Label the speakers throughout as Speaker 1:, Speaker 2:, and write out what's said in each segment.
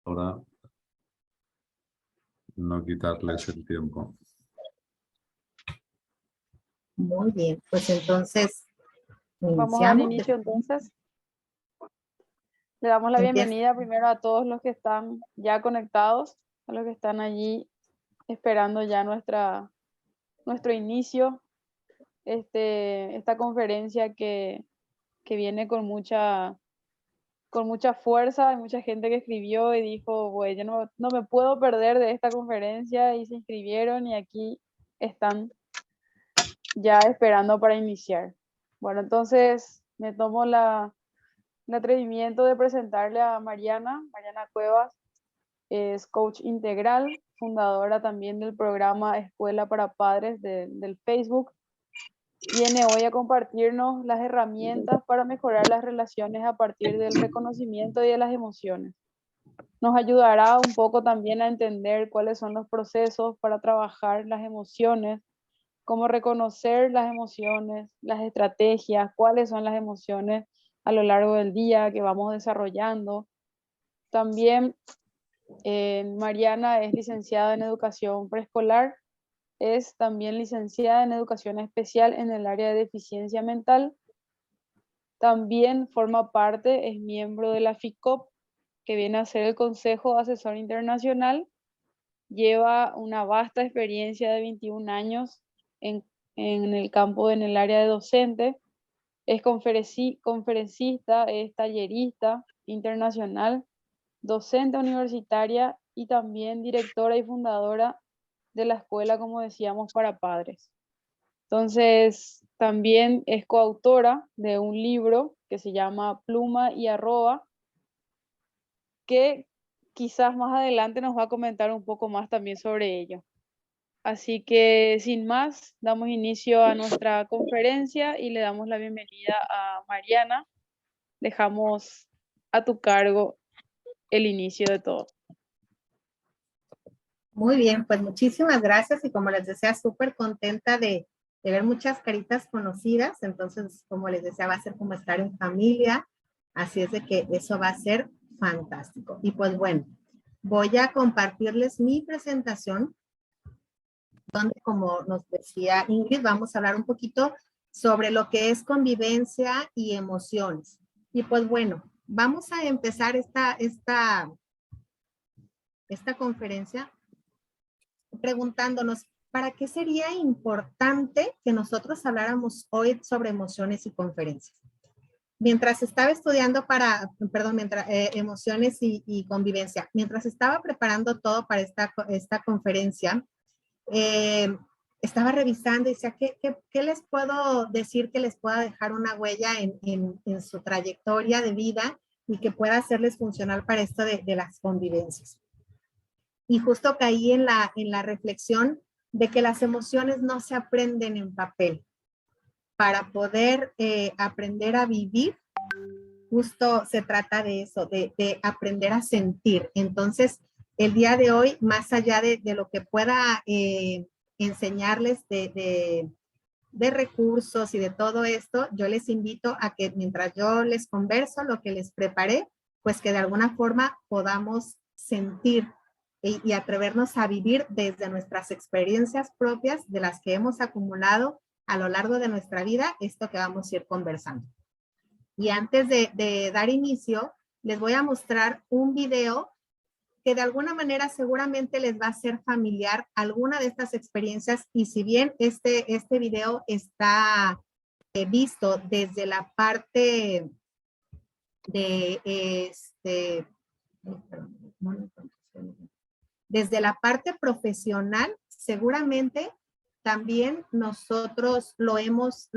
Speaker 1: para no quitarles el tiempo.
Speaker 2: Muy bien, pues entonces
Speaker 3: Vamos a dar
Speaker 2: iniciamos.
Speaker 3: inicio entonces. Le damos la bienvenida primero a todos los que están ya conectados, a los que están allí esperando ya nuestro inicio. Esta conferencia que viene con mucha fuerza. Hay mucha gente que escribió y dijo, güey, yo no me puedo perder de esta conferencia, y se inscribieron y aquí están ya esperando para iniciar. Bueno, entonces me tomo el atrevimiento de presentarle a Mariana Cuevas. Es coach integral, fundadora también del programa Escuela para Padres del Facebook. Viene hoy a compartirnos las herramientas para mejorar las relaciones a partir del reconocimiento y de las emociones. Nos ayudará un poco también a entender cuáles son los procesos para trabajar las emociones, cómo reconocer las emociones, las estrategias, cuáles son las emociones a lo largo del día que vamos desarrollando. También Mariana es licenciada en educación preescolar, es también licenciada en educación especial en el área de deficiencia mental. También forma parte, es miembro de la FICOP, que viene a ser el Consejo Asesor Internacional. Lleva una vasta experiencia de 21 años en el campo, en el área de docente. Es conferencista, es tallerista internacional, docente universitaria y también directora y fundadora de la escuela, como decíamos, para padres. Entonces, también es coautora de un libro que se llama Pluma y Arroba, que quizás más adelante nos va a comentar un poco más también sobre ello. Así que, sin más, damos inicio a nuestra conferencia y le damos la bienvenida a Mariana. Dejamos a tu cargo el inicio de todo.
Speaker 2: Muy bien, pues muchísimas gracias, y como les decía, súper contenta de ver muchas caritas conocidas. Entonces, como les decía, va a ser como estar en familia, así es de que eso va a ser fantástico. Y pues bueno, voy a compartirles mi presentación, donde, como nos decía Ingrid, vamos a hablar un poquito sobre lo que es convivencia y emociones. Y pues bueno, vamos a empezar esta conferencia preguntándonos, ¿para qué sería importante que nosotros habláramos hoy sobre emociones y conferencias? Mientras estaba estudiando emociones y convivencia, mientras estaba preparando todo para esta conferencia, estaba revisando y decía, ¿qué les puedo decir que les pueda dejar una huella en su trayectoria de vida y que pueda hacerles funcional para esto de las convivencias? Y justo caí en la reflexión de que las emociones no se aprenden en papel. Para poder aprender a vivir, justo se trata de eso, de aprender a sentir. Entonces, el día de hoy, más allá de lo que pueda enseñarles de recursos y de todo esto, yo les invito a que mientras yo les converso, lo que les preparé, pues que de alguna forma podamos sentir y atrevernos a vivir desde nuestras experiencias propias, de las que hemos acumulado a lo largo de nuestra vida, esto que vamos a ir conversando. Y antes de dar inicio, les voy a mostrar un video que de alguna manera seguramente les va a ser familiar alguna de estas experiencias. Y si bien este video está visto desde la parte de desde la parte profesional, seguramente también nosotros lo hemos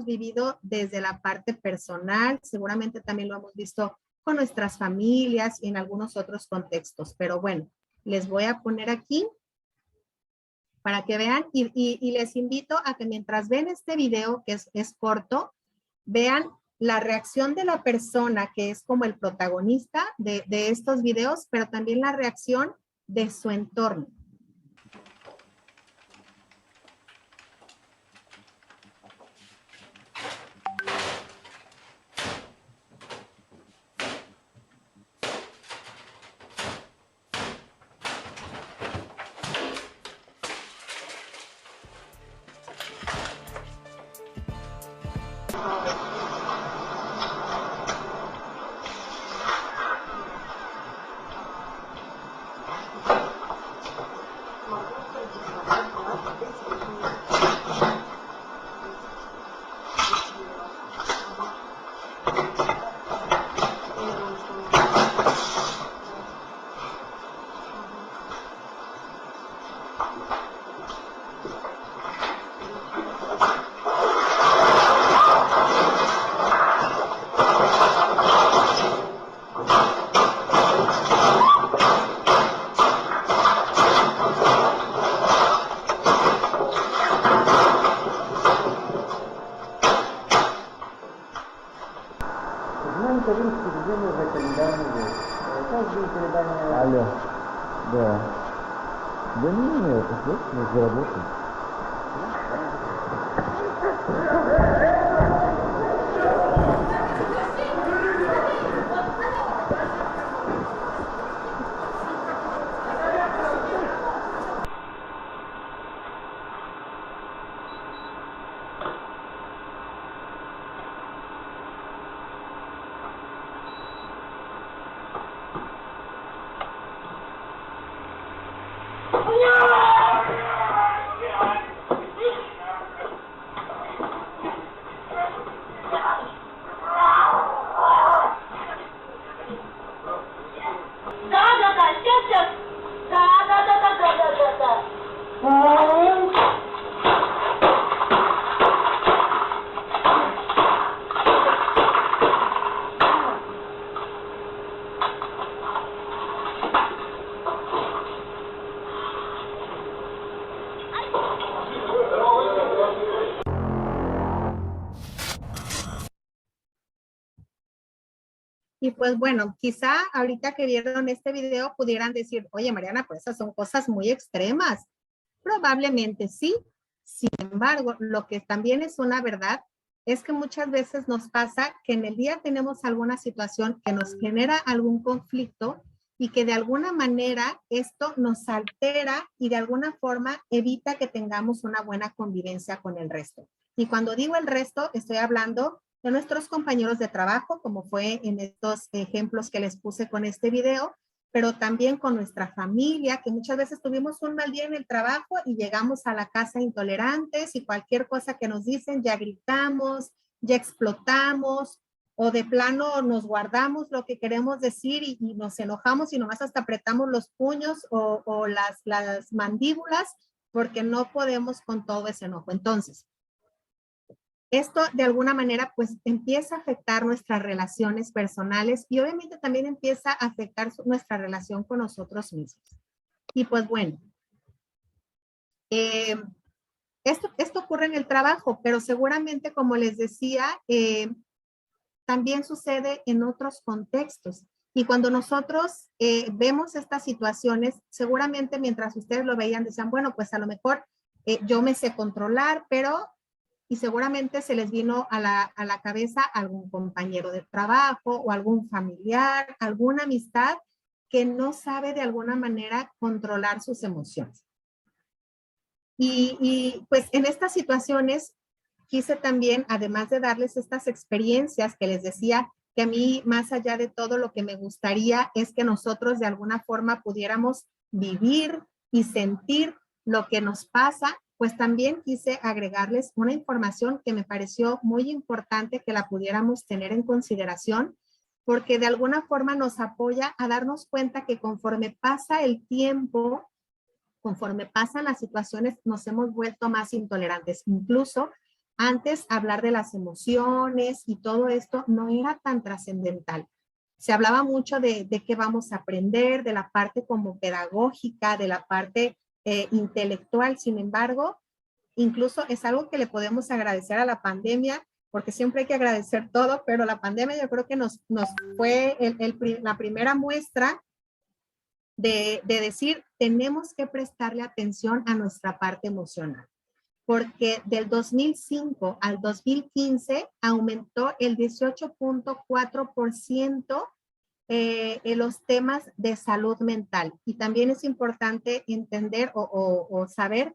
Speaker 2: vivido desde la parte personal, seguramente también lo hemos visto con nuestras familias y en algunos otros contextos. Pero bueno, les voy a poner aquí para que vean y les invito a que mientras ven este video, que es corto, vean la reacción de la persona que es como el protagonista de estos videos, pero también la reacción de su entorno.
Speaker 4: Алло. Да. Да нет, вот мы заработаем.
Speaker 2: Y pues bueno, quizá ahorita que vieron este video pudieran decir, oye Mariana, pues esas son cosas muy extremas. Probablemente sí. Sin embargo, lo que también es una verdad es que muchas veces nos pasa que en el día tenemos alguna situación que nos genera algún conflicto y que de alguna manera esto nos altera y de alguna forma evita que tengamos una buena convivencia con el resto. Y cuando digo el resto, estoy hablando de nuestros compañeros de trabajo, como fue en estos ejemplos que les puse con este video, pero también con nuestra familia, que muchas veces tuvimos un mal día en el trabajo y llegamos a la casa intolerantes y cualquier cosa que nos dicen ya gritamos, ya explotamos, o de plano nos guardamos lo que queremos decir y nos enojamos y nomás hasta apretamos los puños o las mandíbulas porque no podemos con todo ese enojo. Entonces, esto de alguna manera pues empieza a afectar nuestras relaciones personales y obviamente también empieza a afectar nuestra relación con nosotros mismos. Y pues bueno, esto ocurre en el trabajo, pero seguramente como les decía, también sucede en otros contextos. Y cuando nosotros vemos estas situaciones, seguramente mientras ustedes lo veían decían, bueno, pues a lo mejor yo me sé controlar, pero... Y seguramente se les vino a la cabeza algún compañero de trabajo o algún familiar, alguna amistad que no sabe de alguna manera controlar sus emociones. Y pues en estas situaciones quise también, además de darles estas experiencias que les decía, que a mí más allá de todo lo que me gustaría es que nosotros de alguna forma pudiéramos vivir y sentir lo que nos pasa, pues también quise agregarles una información que me pareció muy importante que la pudiéramos tener en consideración, porque de alguna forma nos apoya a darnos cuenta que conforme pasa el tiempo, conforme pasan las situaciones, nos hemos vuelto más intolerantes. Incluso antes hablar de las emociones y todo esto no era tan trascendental. Se hablaba mucho de qué vamos a aprender, de la parte como pedagógica, de la parte intelectual. Sin embargo, incluso es algo que le podemos agradecer a la pandemia, porque siempre hay que agradecer todo, pero la pandemia yo creo que nos fue la primera muestra de decir, tenemos que prestarle atención a nuestra parte emocional, porque del 2005 al 2015 aumentó el 18.4% en los temas de salud mental. Y también es importante entender o saber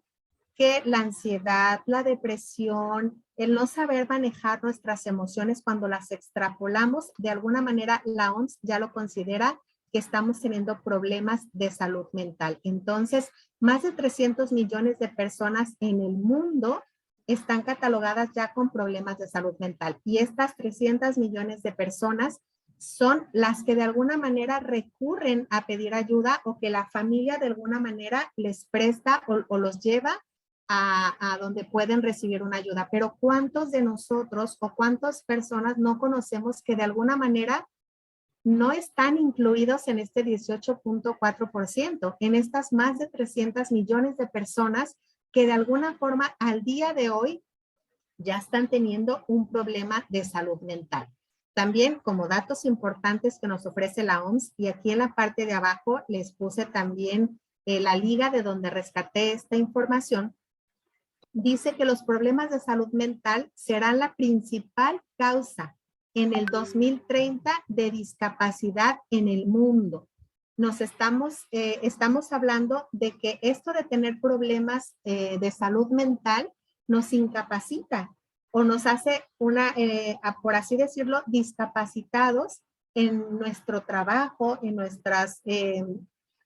Speaker 2: que la ansiedad, la depresión, el no saber manejar nuestras emociones cuando las extrapolamos, de alguna manera la OMS ya lo considera que estamos teniendo problemas de salud mental. Entonces, más de 300 millones de personas en el mundo están catalogadas ya con problemas de salud mental. Y estas 300 millones de personas son las que de alguna manera recurren a pedir ayuda o que la familia de alguna manera les presta o los lleva a donde pueden recibir una ayuda. Pero ¿cuántos de nosotros o cuántas personas no conocemos que de alguna manera no están incluidos en este 18.4%, en estas más de 300 millones de personas que de alguna forma al día de hoy ya están teniendo un problema de salud mental? También como datos importantes que nos ofrece la OMS, y aquí en la parte de abajo les puse también la liga de donde rescaté esta información, dice que los problemas de salud mental serán la principal causa en el 2030 de discapacidad en el mundo. Estamos hablando de que esto de tener problemas de salud mental nos incapacita o nos hace por así decirlo, discapacitados en nuestro trabajo, en nuestras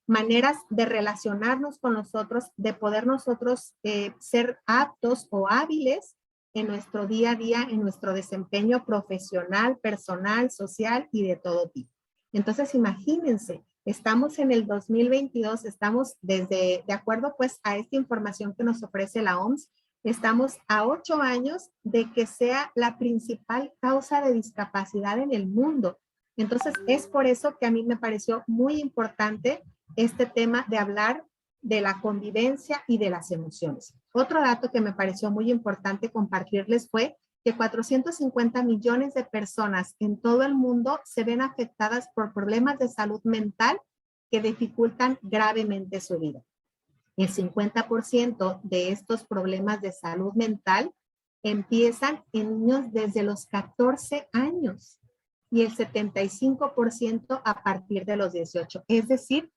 Speaker 2: maneras de relacionarnos con nosotros, de poder nosotros ser aptos o hábiles en nuestro día a día, en nuestro desempeño profesional, personal, social y de todo tipo. Entonces, imagínense, estamos en el 2022, estamos de acuerdo pues a esta información que nos ofrece la OMS, estamos a 8 años de que sea la principal causa de discapacidad en el mundo. Entonces, es por eso que a mí me pareció muy importante este tema de hablar de la convivencia y de las emociones. Otro dato que me pareció muy importante compartirles fue que 450 millones de personas en todo el mundo se ven afectadas por problemas de salud mental que dificultan gravemente su vida. El 50% de estos problemas de salud mental empiezan en niños desde los 14 años y el 75% a partir de los 18. Es decir,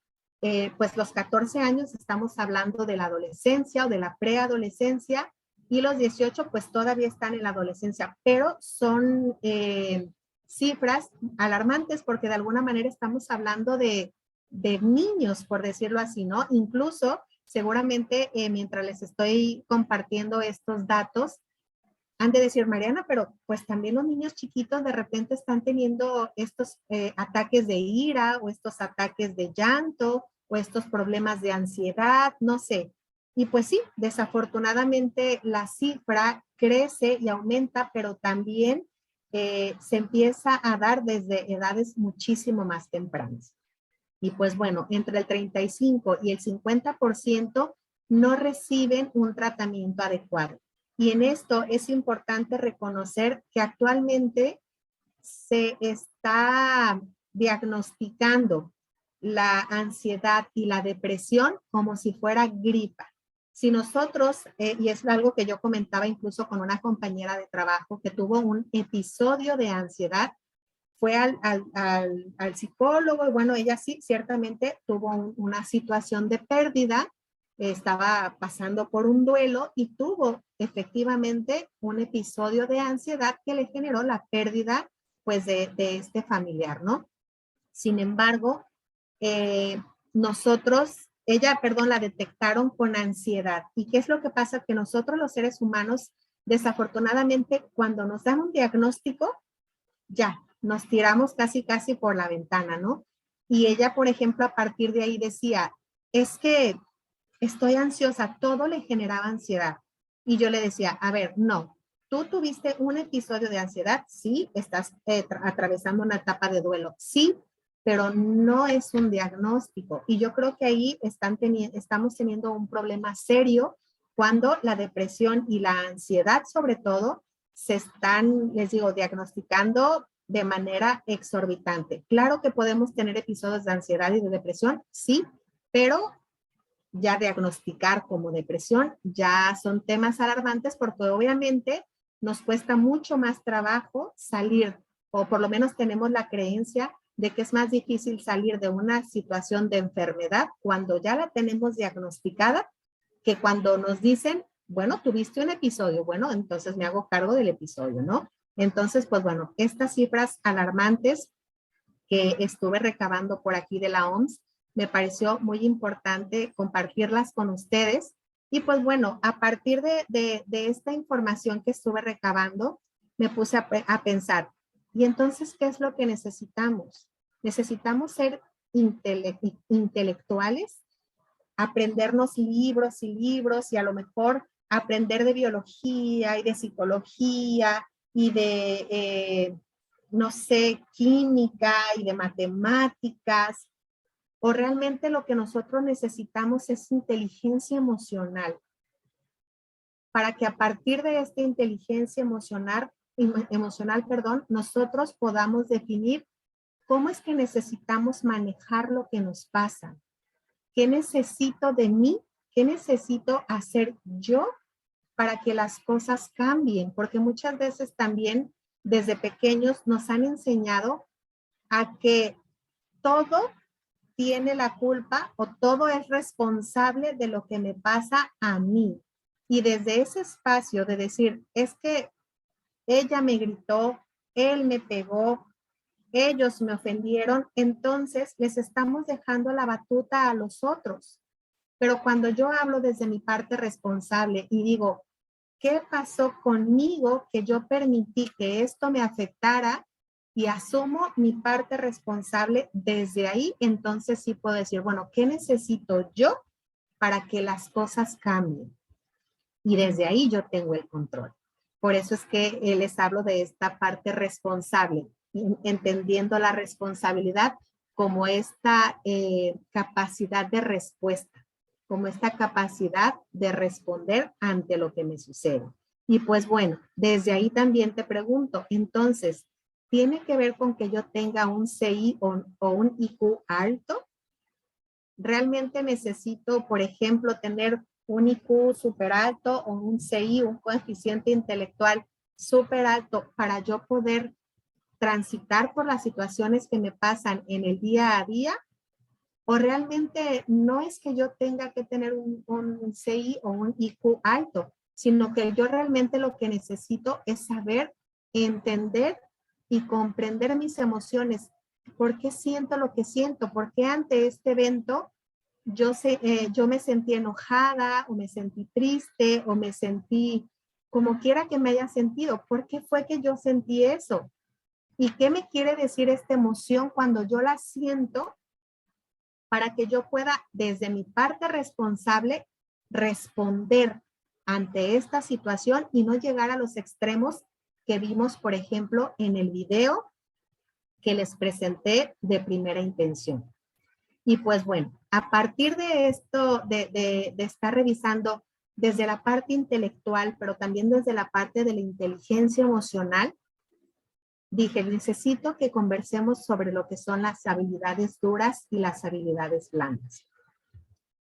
Speaker 2: pues los 14 años estamos hablando de la adolescencia o de la preadolescencia y los 18 pues todavía están en la adolescencia, pero son cifras alarmantes porque de alguna manera estamos hablando de niños, por decirlo así, ¿no? Incluso seguramente mientras les estoy compartiendo estos datos, han de decir, Mariana, pero pues también los niños chiquitos de repente están teniendo estos ataques de ira o estos ataques de llanto o estos problemas de ansiedad, no sé. Y pues sí, desafortunadamente la cifra crece y aumenta, pero también se empieza a dar desde edades muchísimo más tempranas. Y pues bueno, entre el 35 y el 50% no reciben un tratamiento adecuado. Y en esto es importante reconocer que actualmente se está diagnosticando la ansiedad y la depresión como si fuera gripa. Si nosotros, y es algo que yo comentaba incluso con una compañera de trabajo que tuvo un episodio de ansiedad, fue al psicólogo y bueno, ella sí, ciertamente tuvo una situación de pérdida, estaba pasando por un duelo y tuvo efectivamente un episodio de ansiedad que le generó la pérdida pues de este familiar, ¿no? Sin embargo, la detectaron con ansiedad. ¿Y qué es lo que pasa? Que nosotros los seres humanos, desafortunadamente, cuando nos dan un diagnóstico, ya, nos tiramos casi por la ventana, ¿no? Y ella, por ejemplo, a partir de ahí decía, es que estoy ansiosa, todo le generaba ansiedad. Y yo le decía, a ver, no, tú tuviste un episodio de ansiedad, sí, estás atravesando una etapa de duelo, sí, pero no es un diagnóstico. Y yo creo que ahí estamos teniendo un problema serio cuando la depresión y la ansiedad, sobre todo, se están, les digo, diagnosticando de manera exorbitante. Claro que podemos tener episodios de ansiedad y de depresión, sí, pero ya diagnosticar como depresión ya son temas alarmantes porque obviamente nos cuesta mucho más trabajo salir, o por lo menos tenemos la creencia de que es más difícil salir de una situación de enfermedad cuando ya la tenemos diagnosticada que cuando nos dicen, bueno, tuviste un episodio, bueno, entonces me hago cargo del episodio, ¿no? Entonces, pues bueno, estas cifras alarmantes que estuve recabando por aquí de la OMS, me pareció muy importante compartirlas con ustedes. Y pues bueno, a partir de esta información que estuve recabando, me puse a pensar, Y entonces, ¿qué es lo que necesitamos? Necesitamos ser intelectuales, aprendernos libros y libros y a lo mejor aprender de biología y de psicología y de, no sé, química y de matemáticas. O realmente lo que nosotros necesitamos es inteligencia emocional. Para que a partir de esta inteligencia emocional, nosotros podamos definir cómo es que necesitamos manejar lo que nos pasa. ¿Qué necesito de mí? ¿Qué necesito hacer yo para que las cosas cambien? Porque muchas veces también desde pequeños nos han enseñado a que todo tiene la culpa o todo es responsable de lo que me pasa a mí. Y desde ese espacio de decir, es que ella me gritó, él me pegó, ellos me ofendieron, entonces les estamos dejando la batuta a los otros. Pero cuando yo hablo desde mi parte responsable y digo, ¿qué pasó conmigo que yo permití que esto me afectara? Y asumo mi parte responsable desde ahí, entonces sí puedo decir, bueno, ¿qué necesito yo para que las cosas cambien? Y desde ahí yo tengo el control. Por eso es que les hablo de esta parte responsable, entendiendo la responsabilidad como esta capacidad de respuesta, como esta capacidad de responder ante lo que me sucede. Y pues bueno, desde ahí también te pregunto, entonces, ¿tiene que ver con que yo tenga un CI o un IQ alto? ¿Realmente necesito, por ejemplo, tener un IQ súper alto o un CI, un coeficiente intelectual súper alto para yo poder transitar por las situaciones que me pasan en el día a día? ¿O realmente no es que yo tenga que tener un CI o un IQ alto, sino que yo realmente lo que necesito es saber, entender y comprender mis emociones? ¿Por qué siento lo que siento? ¿Por qué ante este evento yo me sentí enojada o me sentí triste o me sentí como quiera que me haya sentido? ¿Por qué fue que yo sentí eso? ¿Y qué me quiere decir esta emoción cuando yo la siento para que yo pueda, desde mi parte responsable, responder ante esta situación y no llegar a los extremos que vimos, por ejemplo, en el video que les presenté de primera intención? Y pues bueno, a partir de esto, de estar revisando desde la parte intelectual, pero también desde la parte de la inteligencia emocional, dije, necesito que conversemos sobre lo que son las habilidades duras y las habilidades blandas.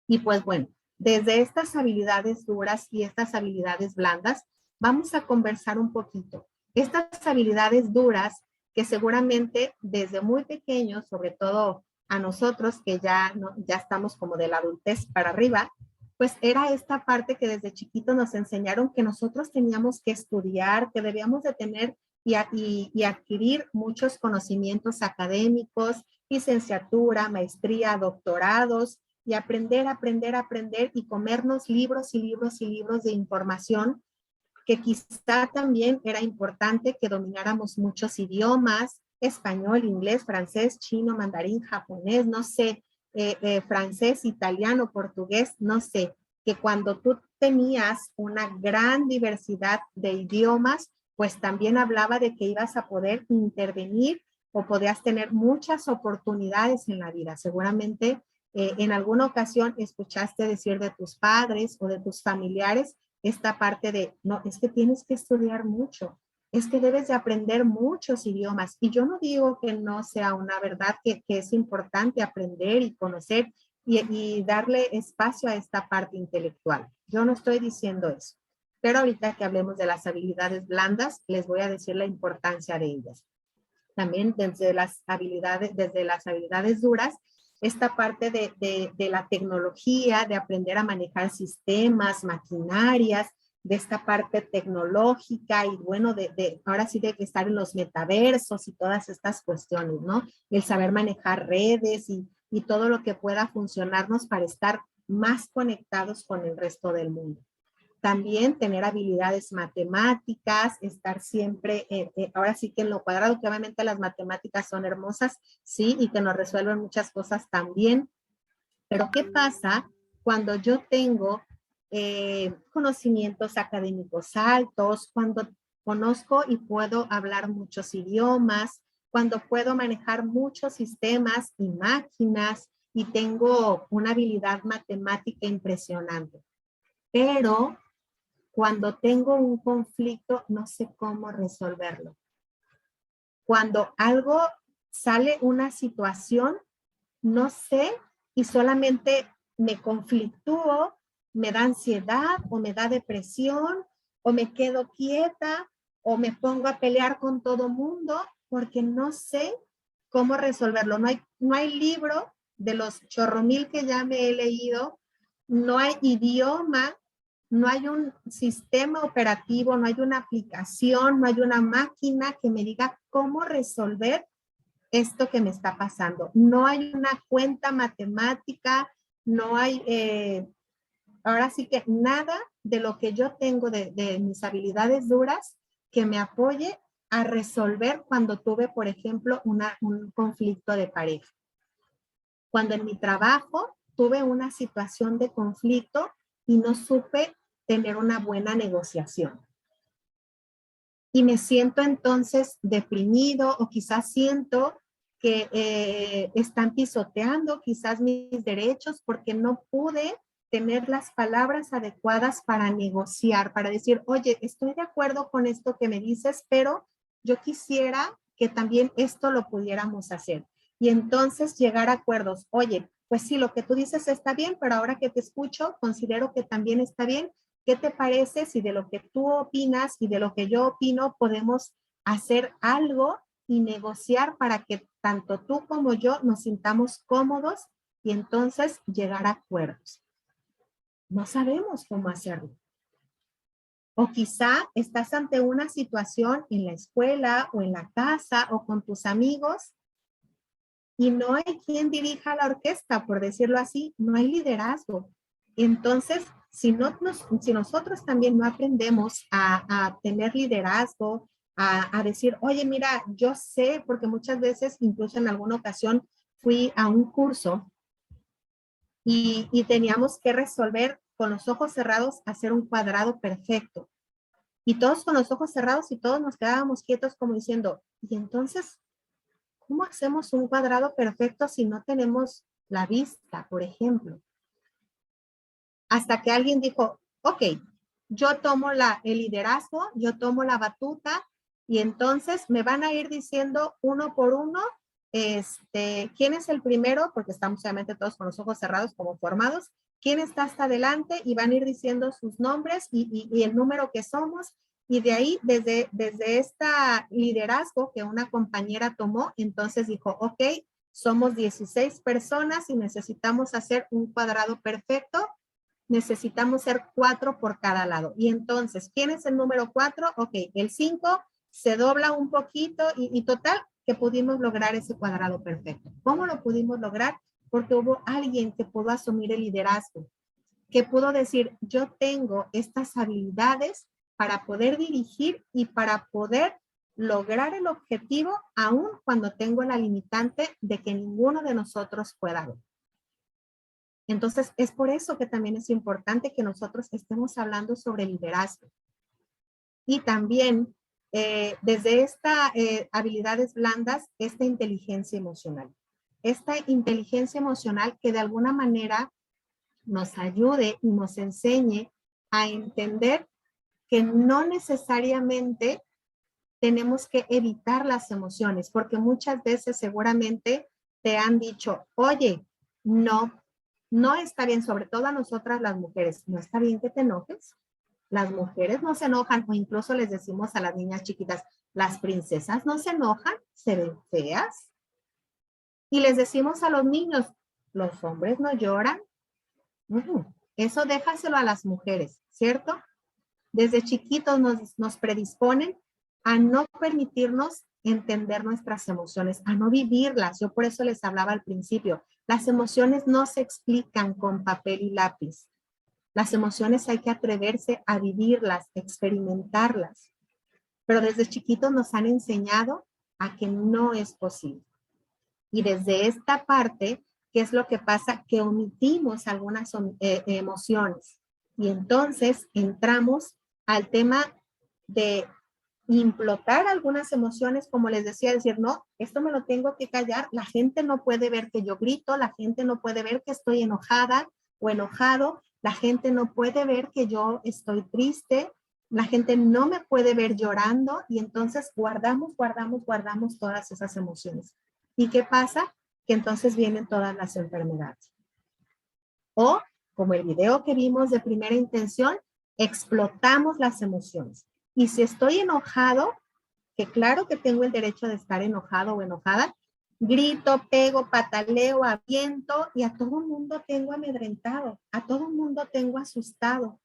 Speaker 2: Y pues bueno, desde estas habilidades duras y estas habilidades blandas, vamos a conversar un poquito. Estas habilidades duras que seguramente desde muy pequeños, sobre todo a nosotros que ya estamos como de la adultez para arriba, pues era esta parte que desde chiquitos nos enseñaron que nosotros teníamos que estudiar, que debíamos de tener y adquirir muchos conocimientos académicos, licenciatura, maestría, doctorados, y aprender y comernos libros y libros y libros de información, que quizá también era importante que domináramos muchos idiomas, español, inglés, francés, chino, mandarín, japonés, no sé, francés, italiano, portugués, no sé, que cuando tú tenías una gran diversidad de idiomas, pues también hablaba de que ibas a poder intervenir o podías tener muchas oportunidades en la vida. Seguramente en alguna ocasión escuchaste decir de tus padres o de tus familiares esta parte de, no, es que tienes que estudiar mucho, es que debes de aprender muchos idiomas. Y yo no digo que no sea una verdad que es importante aprender y conocer y darle espacio a esta parte intelectual. Yo no estoy diciendo eso. Pero ahorita que hablemos de las habilidades blandas, les voy a decir la importancia de ellas. También desde las habilidades duras, esta parte de la tecnología, de aprender a manejar sistemas, maquinarias, de esta parte tecnológica y bueno, ahora sí de que estar en los metaversos y todas estas cuestiones, ¿no? El saber manejar redes y todo lo que pueda funcionarnos para estar más conectados con el resto del mundo. También tener habilidades matemáticas, estar siempre, ahora sí que en lo cuadrado, que obviamente las matemáticas son hermosas, sí, y que nos resuelven muchas cosas también. Pero ¿qué pasa cuando yo tengo conocimientos académicos altos, cuando conozco y puedo hablar muchos idiomas, cuando puedo manejar muchos sistemas y máquinas y tengo una habilidad matemática impresionante? Pero cuando tengo un conflicto, no sé cómo resolverlo. Cuando algo sale una situación, no sé y solamente me conflictúo, me da ansiedad o me da depresión o me quedo quieta o me pongo a pelear con todo mundo porque no sé cómo resolverlo. No hay libro de los chorromil que ya me he leído, no hay idioma, no hay un sistema operativo, no hay una aplicación, no hay una máquina que me diga cómo resolver esto que me está pasando. No hay una cuenta matemática, no hay, ahora sí que nada de lo que yo tengo de mis habilidades duras que me apoye a resolver cuando tuve, por ejemplo, un conflicto de pareja. Cuando en mi trabajo tuve una situación de conflicto y no supe tener una buena negociación. Y me siento entonces deprimido o quizás siento que están pisoteando quizás mis derechos porque no pude tener las palabras adecuadas para negociar, para decir, oye, estoy de acuerdo con esto que me dices, pero yo quisiera que también esto lo pudiéramos hacer. Y entonces llegar a acuerdos, oye, pues sí, lo que tú dices está bien, pero ahora que te escucho, considero que también está bien. ¿Qué te parece si de lo que tú opinas y de lo que yo opino podemos hacer algo y negociar para que tanto tú como yo nos sintamos cómodos y entonces llegar a acuerdos? No sabemos cómo hacerlo. O quizá estás ante una situación en la escuela o en la casa o con tus amigos y no hay quien dirija la orquesta, por decirlo así, no hay liderazgo. Entonces, si nosotros también no aprendemos a tener liderazgo, a decir, oye, mira, yo sé, porque muchas veces, incluso en alguna ocasión, fui a un curso y teníamos que resolver con los ojos cerrados, hacer un cuadrado perfecto. Y todos con los ojos cerrados y todos nos quedábamos quietos como diciendo, y entonces, ¿cómo hacemos un cuadrado perfecto si no tenemos la vista, por ejemplo? Hasta que alguien dijo, ok, yo tomo el liderazgo, yo tomo la batuta y entonces me van a ir diciendo uno por uno quién es el primero, porque estamos obviamente todos con los ojos cerrados como formados, quién está hasta adelante y van a ir diciendo sus nombres y el número que somos. Y de ahí, desde este liderazgo que una compañera tomó, entonces dijo, ok, somos 16 personas y necesitamos hacer un cuadrado perfecto. Necesitamos ser 4 por cada lado. Y entonces, ¿quién es el número 4? Ok, el 5 se dobla un poquito y total que pudimos lograr ese cuadrado perfecto. ¿Cómo lo pudimos lograr? Porque hubo alguien que pudo asumir el liderazgo, que pudo decir, yo tengo estas habilidades para poder dirigir y para poder lograr el objetivo, aun cuando tengo la limitante de que ninguno de nosotros pueda ver. Entonces, es por eso que también es importante que nosotros estemos hablando sobre liderazgo. Y también, desde estas habilidades blandas, esta inteligencia emocional. Esta inteligencia emocional que de alguna manera nos ayude y nos enseñe a entender que no necesariamente tenemos que evitar las emociones, porque muchas veces seguramente te han dicho, oye, no está bien, sobre todo a nosotras las mujeres, no está bien que te enojes. Las mujeres no se enojan, o incluso les decimos a las niñas chiquitas, las princesas no se enojan, se ven feas. Y les decimos a los niños, los hombres no lloran. Eso déjaselo a las mujeres, ¿cierto? Desde chiquitos nos predisponen a no permitirnos entender nuestras emociones, a no vivirlas. Yo por eso les hablaba al principio. Las emociones no se explican con papel y lápiz. Las emociones hay que atreverse a vivirlas, experimentarlas. Pero desde chiquitos nos han enseñado a que no es posible. Y desde esta parte, ¿qué es lo que pasa? Que omitimos algunas emociones. Y entonces entramos al tema de implotar algunas emociones, como les decía, decir, no, esto me lo tengo que callar, la gente no puede ver que yo grito, la gente no puede ver que estoy enojada o enojado, la gente no puede ver que yo estoy triste, la gente no me puede ver llorando y entonces guardamos todas esas emociones. ¿Y qué pasa? Que entonces vienen todas las enfermedades. O, como el video que vimos de primera intención, explotamos las emociones. Y si estoy enojado, que claro que tengo el derecho de estar enojado o enojada, grito, pego, pataleo, aviento y a todo el mundo tengo amedrentado, a todo el mundo tengo asustado,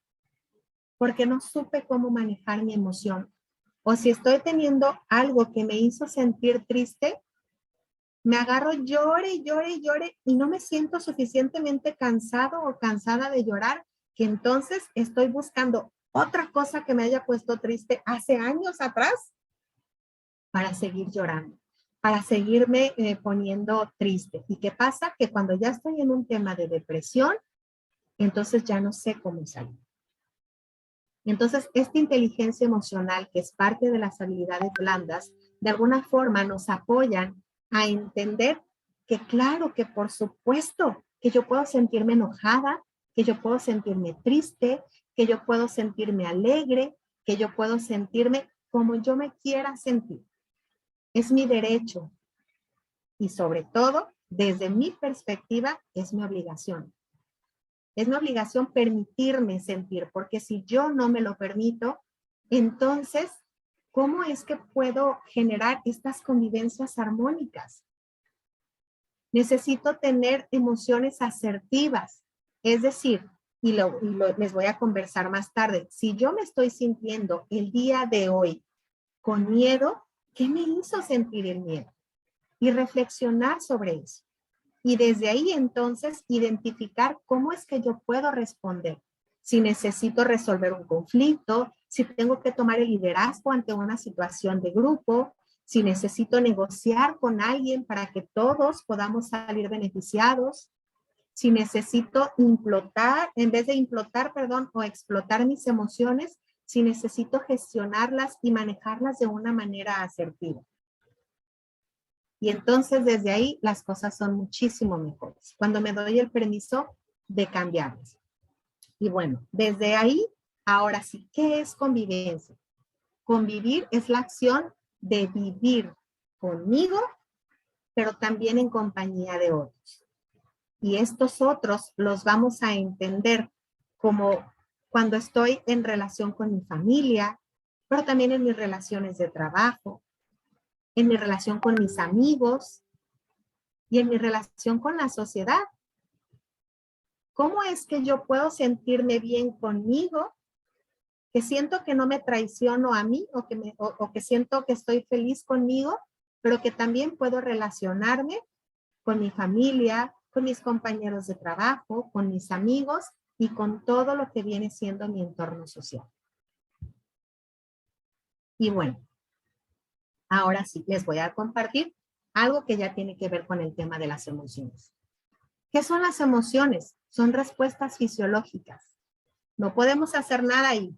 Speaker 2: porque no supe cómo manejar mi emoción. O si estoy teniendo algo que me hizo sentir triste, me agarro, llore y no me siento suficientemente cansado o cansada de llorar, que entonces estoy buscando otra cosa que me haya puesto triste hace años atrás para seguir llorando, para seguirme poniendo triste. ¿Y qué pasa? Que cuando ya estoy en un tema de depresión, entonces ya no sé cómo salir. Entonces, esta inteligencia emocional, que es parte de las habilidades blandas, de alguna forma nos apoyan a entender que claro, que por supuesto, que yo puedo sentirme enojada, que yo puedo sentirme triste, que yo puedo sentirme alegre, que yo puedo sentirme como yo me quiera sentir. Es mi derecho y sobre todo, desde mi perspectiva, es mi obligación. Es mi obligación permitirme sentir, porque si yo no me lo permito, entonces, ¿cómo es que puedo generar estas convivencias armónicas? Necesito tener emociones asertivas, es decir, les voy a conversar más tarde, si yo me estoy sintiendo el día de hoy con miedo, ¿qué me hizo sentir el miedo? Y reflexionar sobre eso. Y desde ahí entonces identificar cómo es que yo puedo responder. Si necesito resolver un conflicto, si tengo que tomar el liderazgo ante una situación de grupo, si necesito negociar con alguien para que todos podamos salir beneficiados, si necesito implotar, en vez de implotar, perdón, o explotar mis emociones, si necesito gestionarlas y manejarlas de una manera asertiva. Y entonces desde ahí las cosas son muchísimo mejores, cuando me doy el permiso de cambiarlas. Y bueno, desde ahí, ahora sí, ¿qué es convivencia? Convivir es la acción de vivir conmigo, pero también en compañía de otros. Y estos otros los vamos a entender como cuando estoy en relación con mi familia, pero también en mis relaciones de trabajo, en mi relación con mis amigos y en mi relación con la sociedad. ¿Cómo es que yo puedo sentirme bien conmigo, que siento que no me traiciono a mí o que siento que estoy feliz conmigo, pero que también puedo relacionarme con mi familia, con mis compañeros de trabajo, con mis amigos y con todo lo que viene siendo mi entorno social? Y bueno, ahora sí, les voy a compartir algo que ya tiene que ver con el tema de las emociones. ¿Qué son las emociones? Son respuestas fisiológicas. No podemos hacer nada ahí.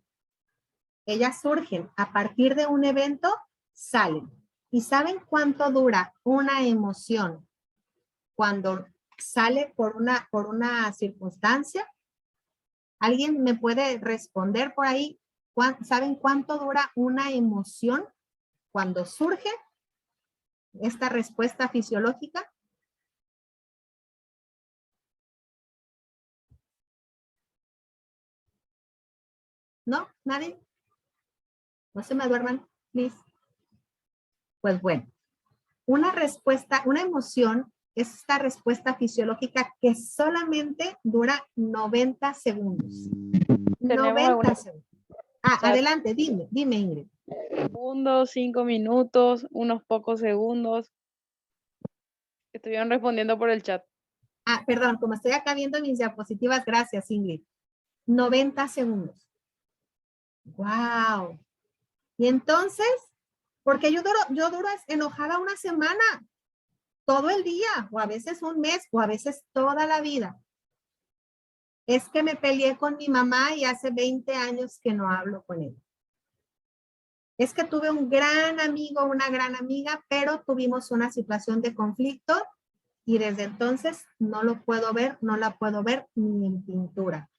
Speaker 2: Ellas surgen a partir de un evento, salen. ¿Y saben cuánto dura una emoción cuando sale por una circunstancia? ¿Alguien me puede responder por ahí? ¿Saben cuánto dura una emoción cuando surge esta respuesta fisiológica? ¿No? ¿Nadie? No se me duerman, please. Pues bueno, una respuesta, una emoción es esta respuesta fisiológica que solamente dura 90 segundos. 90 segundos. Adelante, dime Ingrid.
Speaker 3: Segundos, 5 minutos, unos pocos segundos. Estuvieron respondiendo por el chat.
Speaker 2: Perdón, como estoy acá viendo mis diapositivas, gracias Ingrid. 90 segundos. ¡Wow! Y entonces, porque yo duro enojada una semana, todo el día, o a veces un mes, o a veces toda la vida. Es que me peleé con mi mamá y hace 20 años que no hablo con ella. Es que tuve un gran amigo, una gran amiga, pero tuvimos una situación de conflicto y desde entonces no lo puedo ver, no la puedo ver ni en pintura.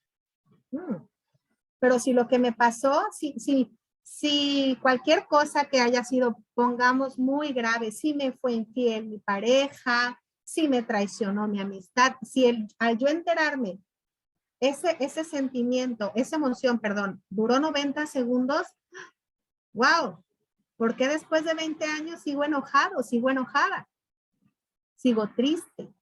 Speaker 2: Pero si lo que me pasó, si cualquier cosa que haya sido, pongamos muy grave, si me fue infiel mi pareja, si me traicionó mi amistad, al yo enterarme, ese sentimiento, esa emoción, perdón, duró 90 segundos, wow, ¿por qué después de 20 años sigo enojado, sigo enojada? Sigo triste.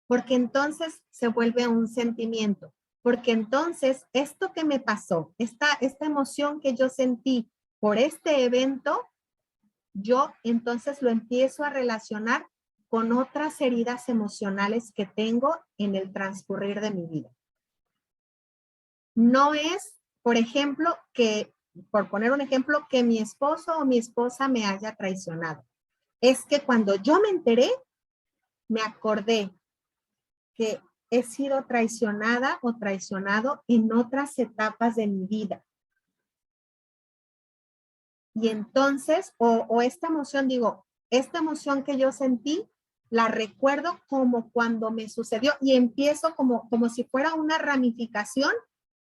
Speaker 2: Porque entonces se vuelve un sentimiento. Porque entonces esto que me pasó, esta emoción que yo sentí por este evento, yo entonces lo empiezo a relacionar con otras heridas emocionales que tengo en el transcurrir de mi vida. No es, por ejemplo, por poner un ejemplo, que mi esposo o mi esposa me haya traicionado. Es que cuando yo me enteré, me acordé que he sido traicionada o traicionado en otras etapas de mi vida. Y entonces, o esta emoción, esta emoción que yo sentí, la recuerdo como cuando me sucedió y empiezo como si fuera una ramificación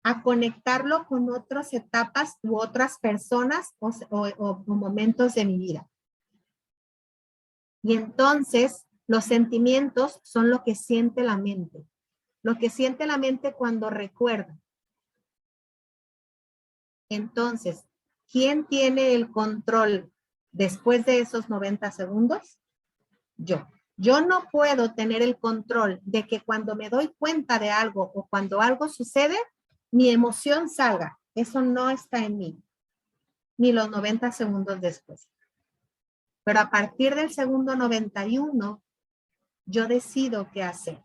Speaker 2: a conectarlo con otras etapas u otras personas o momentos de mi vida. Y entonces los sentimientos son lo que siente la mente. Lo que siente la mente cuando recuerda. Entonces, ¿quién tiene el control después de esos 90 segundos? Yo. Yo no puedo tener el control de que cuando me doy cuenta de algo o cuando algo sucede, mi emoción salga. Eso no está en mí. Ni los 90 segundos después. Pero a partir del segundo 91, yo decido qué hacer.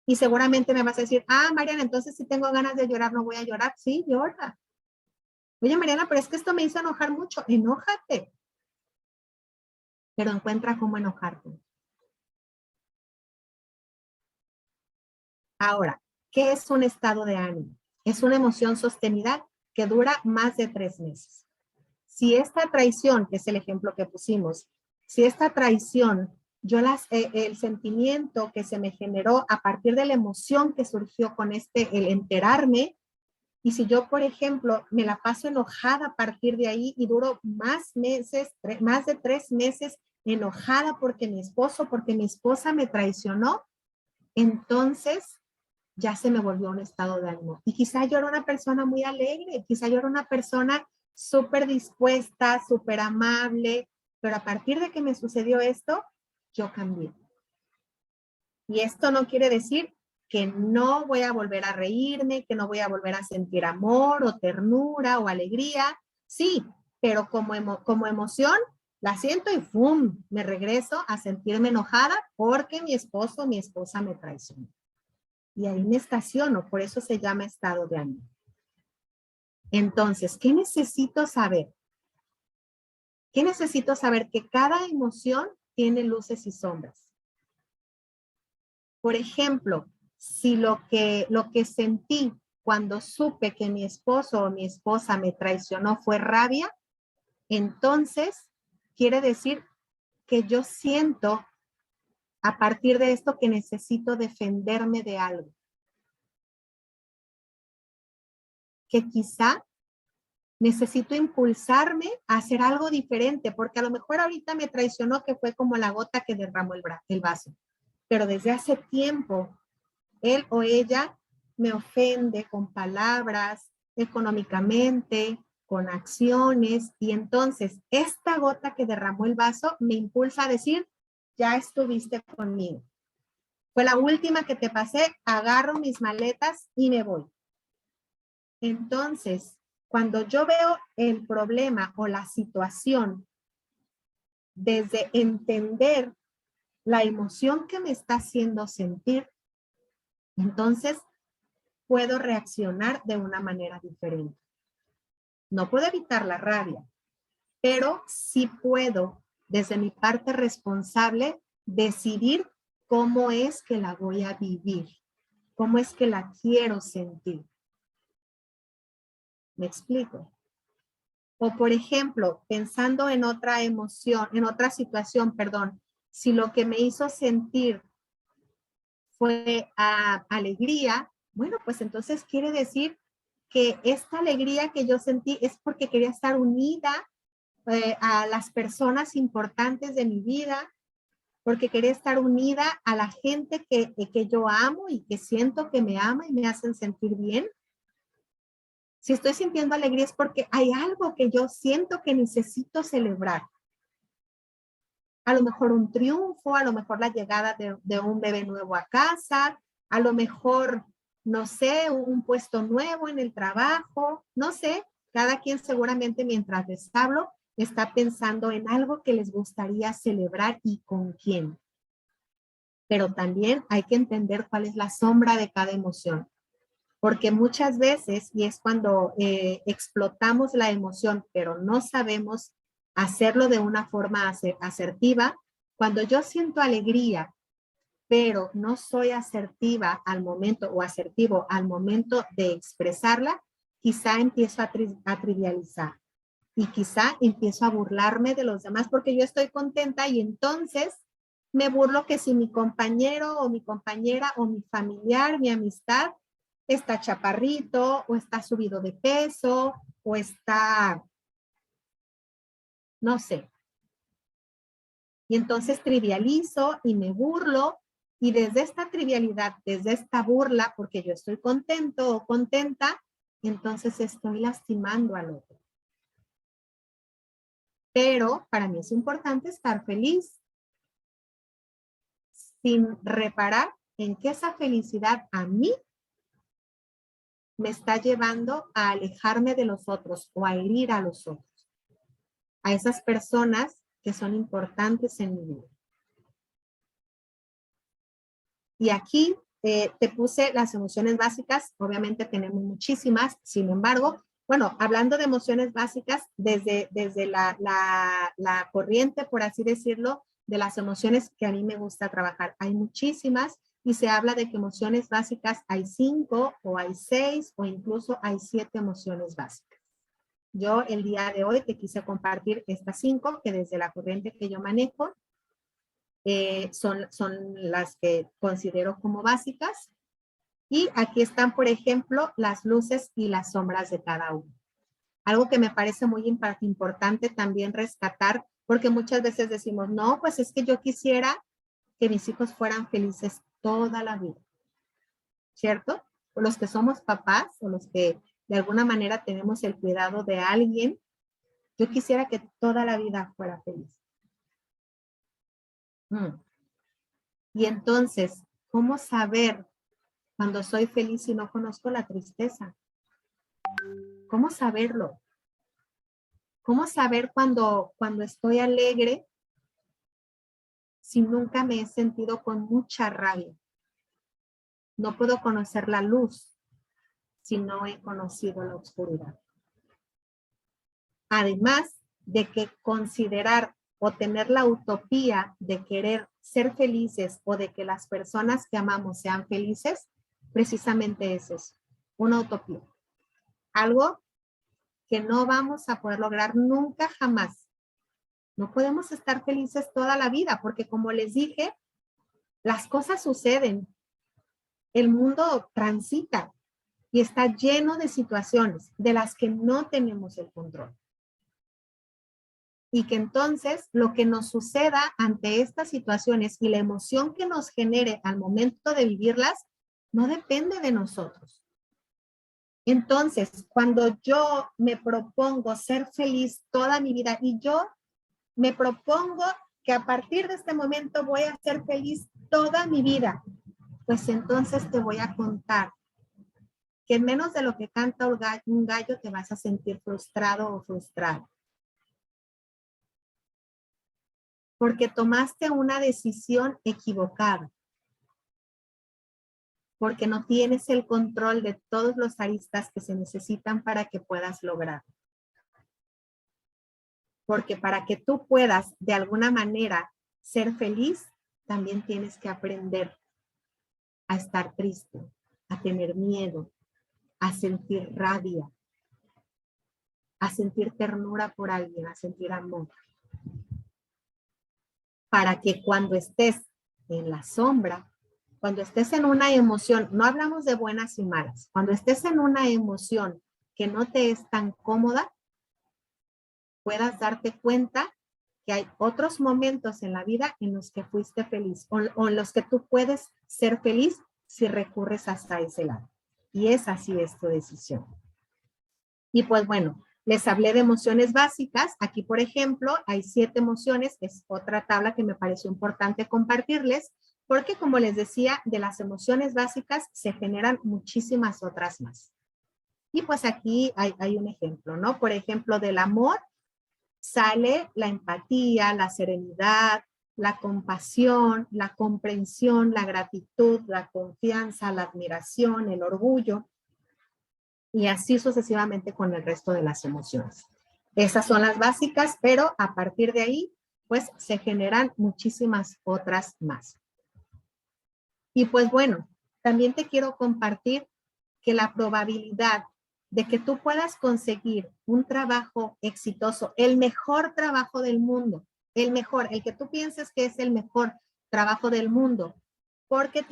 Speaker 2: Y seguramente me vas a decir, Mariana, entonces si tengo ganas de llorar, no voy a llorar. Sí, llora. Oye, Mariana, pero es que esto me hizo enojar mucho. Enójate. Pero encuentra cómo enojarte. Ahora, ¿qué es un estado de ánimo? Es una emoción sostenida que dura más de 3 meses. Si esta traición, que es el ejemplo que pusimos, si esta traición, el sentimiento que se me generó a partir de la emoción que surgió con el enterarme, y si yo, por ejemplo, me la paso enojada a partir de ahí y duro más de 3 meses enojada porque mi esposa me traicionó, entonces ya se me volvió un estado de ánimo. Y quizá yo era una persona muy alegre, quizá yo era una persona súper dispuesta, súper amable, pero a partir de que me sucedió esto, yo cambié. Y esto no quiere decir que no voy a volver a reírme, que no voy a volver a sentir amor o ternura o alegría. Sí, pero como emoción la siento y ¡fum! Me regreso a sentirme enojada porque mi esposo o mi esposa me traicionó. Y ahí me estaciono, por eso se llama estado de ánimo. Entonces, ¿qué necesito saber? ¿Qué necesito saber? Que cada emoción tiene luces y sombras. Por ejemplo, si lo que sentí cuando supe que mi esposo o mi esposa me traicionó fue rabia, entonces quiere decir que yo siento a partir de esto que necesito defenderme de algo. Que quizá necesito impulsarme a hacer algo diferente, porque a lo mejor ahorita me traicionó, que fue como la gota que derramó el vaso. Pero desde hace tiempo, él o ella me ofende con palabras, económicamente, con acciones, y entonces esta gota que derramó el vaso me impulsa a decir, ya estuviste conmigo. Fue la última que te pasé, agarro mis maletas y me voy. Entonces, cuando yo veo el problema o la situación desde entender la emoción que me está haciendo sentir, entonces puedo reaccionar de una manera diferente. No puedo evitar la rabia, pero sí puedo, desde mi parte responsable, decidir cómo es que la voy a vivir, cómo es que la quiero sentir. ¿Me explico? O por ejemplo, pensando en otra emoción, en otra situación, perdón, si lo que me hizo sentir fue alegría, bueno, pues entonces quiere decir que esta alegría que yo sentí es porque quería estar unida a las personas importantes de mi vida, porque quería estar unida a la gente que yo amo y que siento que me ama y me hacen sentir bien. Si estoy sintiendo alegría es porque hay algo que yo siento que necesito celebrar. A lo mejor un triunfo, a lo mejor la llegada de un bebé nuevo a casa, a lo mejor, no sé, un puesto nuevo en el trabajo, no sé. Cada quien seguramente mientras les hablo está pensando en algo que les gustaría celebrar y con quién. Pero también hay que entender cuál es la sombra de cada emoción. Porque muchas veces, y es cuando explotamos la emoción, pero no sabemos hacerlo de una forma asertiva, cuando yo siento alegría, pero no soy asertiva al momento o asertivo al momento de expresarla, quizá empiezo a trivializar y quizá empiezo a burlarme de los demás porque yo estoy contenta y entonces me burlo que si mi compañero o mi compañera o mi familiar, mi amistad, está chaparrito o está subido de peso o está, no sé. Y entonces trivializo y me burlo y desde esta trivialidad, desde esta burla, porque yo estoy contento o contenta, entonces estoy lastimando al otro. Pero para mí es importante estar feliz sin reparar en que esa felicidad a mí me está llevando a alejarme de los otros o a herir a los otros, a esas personas que son importantes en mi vida. Y aquí te puse las emociones básicas, obviamente tenemos muchísimas, sin embargo, bueno, hablando de emociones básicas, desde la corriente, por así decirlo, de las emociones que a mí me gusta trabajar, hay muchísimas y se habla de que emociones básicas hay 5 o hay 6 o incluso hay 7 emociones básicas. Yo el día de hoy te quise compartir estas 5 que desde la corriente que yo manejo son las que considero como básicas. Y aquí están, por ejemplo, las luces y las sombras de cada uno. Algo que me parece muy importante también rescatar, porque muchas veces decimos, no, pues es que yo quisiera que mis hijos fueran felices toda la vida, ¿cierto? O los que somos papás o los que de alguna manera tenemos el cuidado de alguien, yo quisiera que toda la vida fuera feliz. Y entonces, ¿cómo saber cuando soy feliz y no conozco la tristeza? ¿Cómo saberlo? ¿Cómo saber cuando estoy alegre si nunca me he sentido con mucha rabia? No puedo conocer la luz si no he conocido la oscuridad. Además de que considerar o tener la utopía de querer ser felices o de que las personas que amamos sean felices, precisamente es eso, una utopía. Algo que no vamos a poder lograr nunca jamás. No podemos estar felices toda la vida porque como les dije, las cosas suceden. El mundo transita y está lleno de situaciones de las que no tenemos el control. Y que entonces lo que nos suceda ante estas situaciones y la emoción que nos genere al momento de vivirlas no depende de nosotros. Entonces, cuando yo me propongo ser feliz toda mi vida y yo me propongo que a partir de este momento voy a ser feliz toda mi vida, pues entonces te voy a contar que en menos de lo que canta un gallo te vas a sentir frustrado o frustrada. Porque tomaste una decisión equivocada. porque no tienes el control de todos los aristas que se necesitan para que puedas lograr. Porque para que tú puedas de alguna manera ser feliz, también tienes que aprender a estar triste, a tener miedo, a sentir rabia, a sentir ternura por alguien, a sentir amor. Para que cuando estés en la sombra, cuando estés en una emoción, no hablamos de buenas y malas, cuando estés en una emoción que no te es tan cómoda, puedas darte cuenta que hay otros momentos en la vida en los que fuiste feliz o en los que tú puedes ser feliz si recurres hasta ese lado. Y esa sí es tu decisión. Y pues bueno, les hablé de emociones básicas. Aquí, por ejemplo, hay 7 emociones. Es otra tabla que me pareció importante compartirles, porque como les decía, de las emociones básicas se generan muchísimas otras más. Y pues aquí hay un ejemplo, ¿no? Por ejemplo, del amor sale la empatía, la serenidad, la compasión, la comprensión, la gratitud, la confianza, la admiración, el orgullo, y así sucesivamente con el resto de las emociones. Esas son las básicas, pero a partir de ahí, pues se generan muchísimas otras más. Y pues bueno, también te quiero compartir que la probabilidad de que tú puedas conseguir un trabajo exitoso, el mejor trabajo del mundo, el mejor, el que tú pienses que es el mejor trabajo del mundo, porque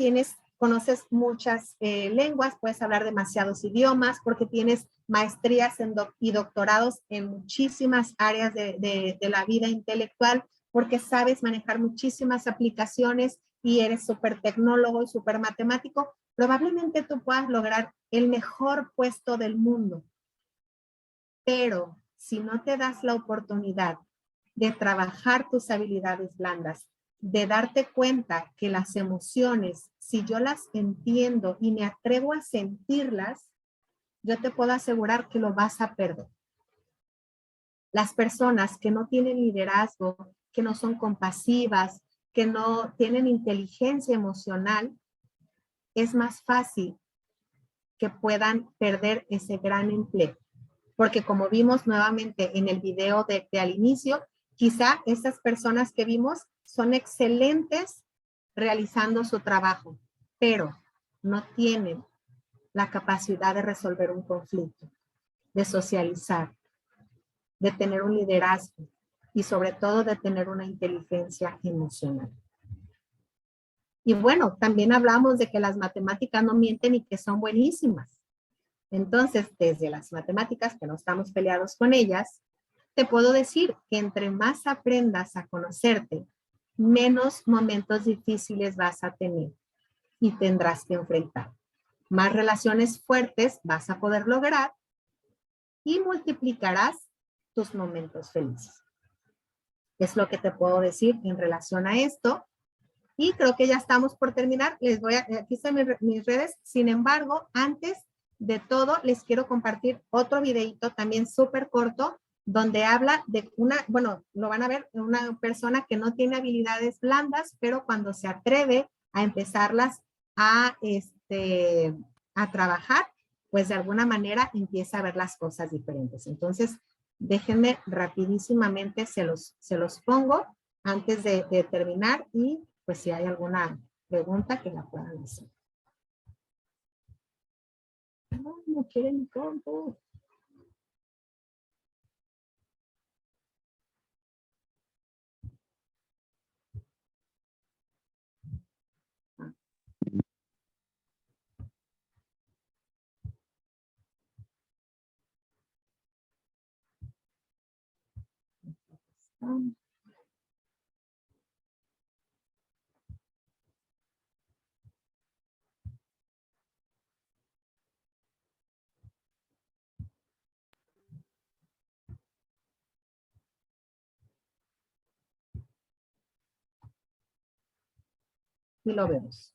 Speaker 2: conoces muchas lenguas, puedes hablar demasiados idiomas, porque tienes maestrías y doctorados en muchísimas áreas de la vida intelectual, porque sabes manejar muchísimas aplicaciones y eres súper tecnólogo y súper matemático, probablemente tú puedas lograr el mejor puesto del mundo. Pero si no te das la oportunidad de trabajar tus habilidades blandas, de darte cuenta que las emociones, si yo las entiendo y me atrevo a sentirlas, yo te puedo asegurar que lo vas a perder. Las personas que no tienen liderazgo, que no son compasivas, que no tienen inteligencia emocional, es más fácil que puedan perder ese gran empleo. Porque como vimos nuevamente en el video de al inicio, quizá esas personas que vimos son excelentes realizando su trabajo, pero no tienen la capacidad de resolver un conflicto, de socializar, de tener un liderazgo y sobre todo de tener una inteligencia emocional. Y bueno, también hablamos de que las matemáticas no mienten y que son buenísimas. Entonces, desde las matemáticas, que no estamos peleados con ellas, te puedo decir que entre más aprendas a conocerte, menos momentos difíciles vas a tener y tendrás que enfrentar. Más relaciones fuertes vas a poder lograr y multiplicarás tus momentos felices. Es lo que te puedo decir en relación a esto. Y creo que ya estamos por terminar. Aquí están mis redes. Sin embargo, antes de todo, les quiero compartir otro videito también súper corto, donde habla de lo van a ver, una persona que no tiene habilidades blandas, pero cuando se atreve a empezarlas a trabajar, pues de alguna manera empieza a ver las cosas diferentes. Entonces, déjenme rapidísimamente, se los pongo antes de terminar y pues si hay alguna pregunta que la puedan hacer. No quieren compo. Y lo vemos.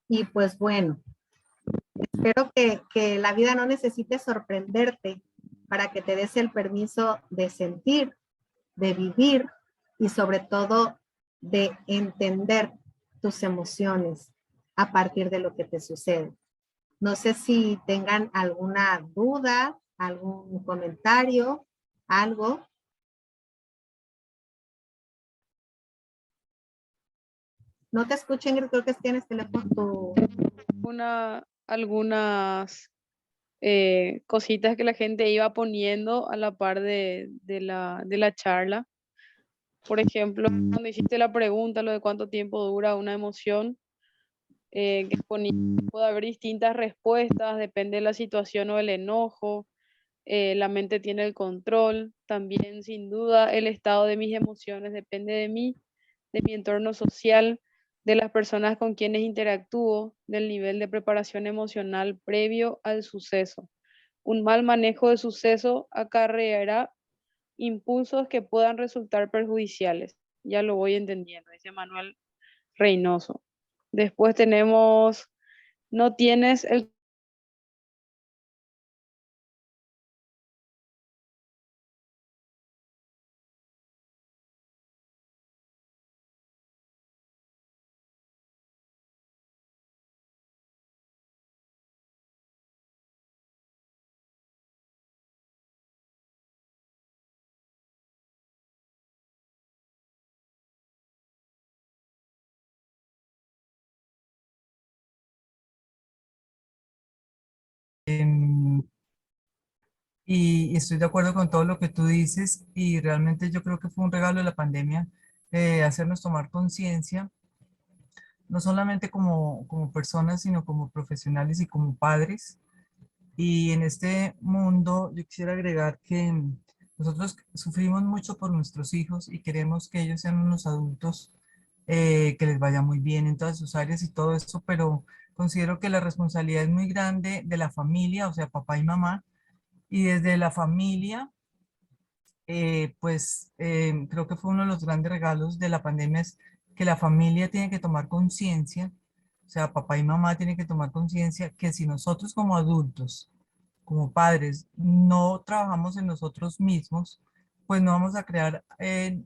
Speaker 2: Y pues bueno, espero que la vida no necesite sorprenderte para que te des el permiso de sentir, de vivir y sobre todo de entender tus emociones a partir de lo que te sucede. No sé si tengan alguna duda, algún comentario, algo. No te escucho, Ingrid, creo que tienes teléfono.
Speaker 3: Algunas cositas que la gente iba poniendo a la par de la charla. Por ejemplo, cuando hiciste la pregunta, lo de cuánto tiempo dura una emoción, que ponía, puede haber distintas respuestas, depende de la situación o el enojo, la mente tiene el control, también sin duda el estado de mis emociones depende de mí, de mi entorno social, de las personas con quienes interactúo, del nivel de preparación emocional previo al suceso. Un mal manejo del suceso acarreará impulsos que puedan resultar perjudiciales. Ya lo voy entendiendo, dice Manuel Reynoso. Después tenemos, no tienes el...
Speaker 5: Y estoy de acuerdo con todo lo que tú dices y realmente yo creo que fue un regalo de la pandemia hacernos tomar conciencia, no solamente como personas, sino como profesionales y como padres. Y en este mundo yo quisiera agregar que nosotros sufrimos mucho por nuestros hijos y queremos que ellos sean unos adultos que les vaya muy bien en todas sus áreas y todo eso, pero considero que la responsabilidad es muy grande de la familia, o sea, papá y mamá, y desde la familia, creo que fue uno de los grandes regalos de la pandemia es que la familia tiene que tomar conciencia, o sea, papá y mamá tienen que tomar conciencia que si nosotros como adultos, como padres, no trabajamos en nosotros mismos, pues no vamos a crear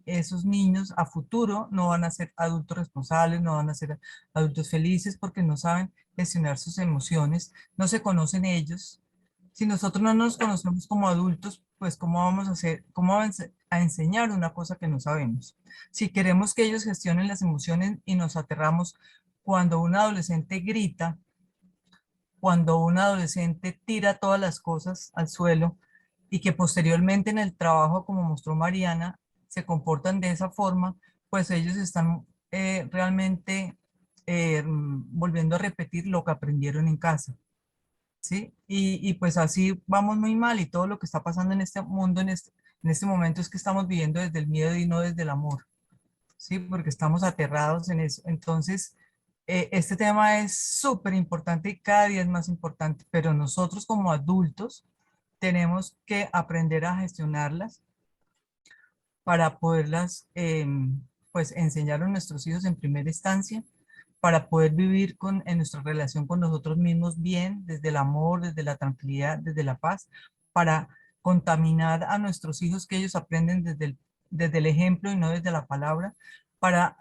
Speaker 5: esos niños a futuro, no van a ser adultos responsables, no van a ser adultos felices porque no saben gestionar sus emociones, no se conocen ellos. Si nosotros no nos conocemos como adultos, pues ¿cómo vamos a hacer, cómo vamos a enseñar una cosa que no sabemos? Si queremos que ellos gestionen las emociones y nos aterramos cuando un adolescente grita, cuando un adolescente tira todas las cosas al suelo y que posteriormente en el trabajo, como mostró Mariana, se comportan de esa forma, pues ellos están realmente volviendo a repetir lo que aprendieron en casa. ¿Sí? Y pues así vamos muy mal y todo lo que está pasando en este mundo, en este momento es que estamos viviendo desde el miedo y no desde el amor, ¿sí? Porque estamos aterrados en eso. Entonces, este tema es súper importante y cada día es más importante, pero nosotros como adultos tenemos que aprender a gestionarlas para poderlas, pues, enseñar a nuestros hijos en primera instancia para poder vivir en nuestra relación con nosotros mismos bien, desde el amor, desde la tranquilidad, desde la paz, para contaminar a nuestros hijos que ellos aprenden desde el ejemplo y no desde la palabra, para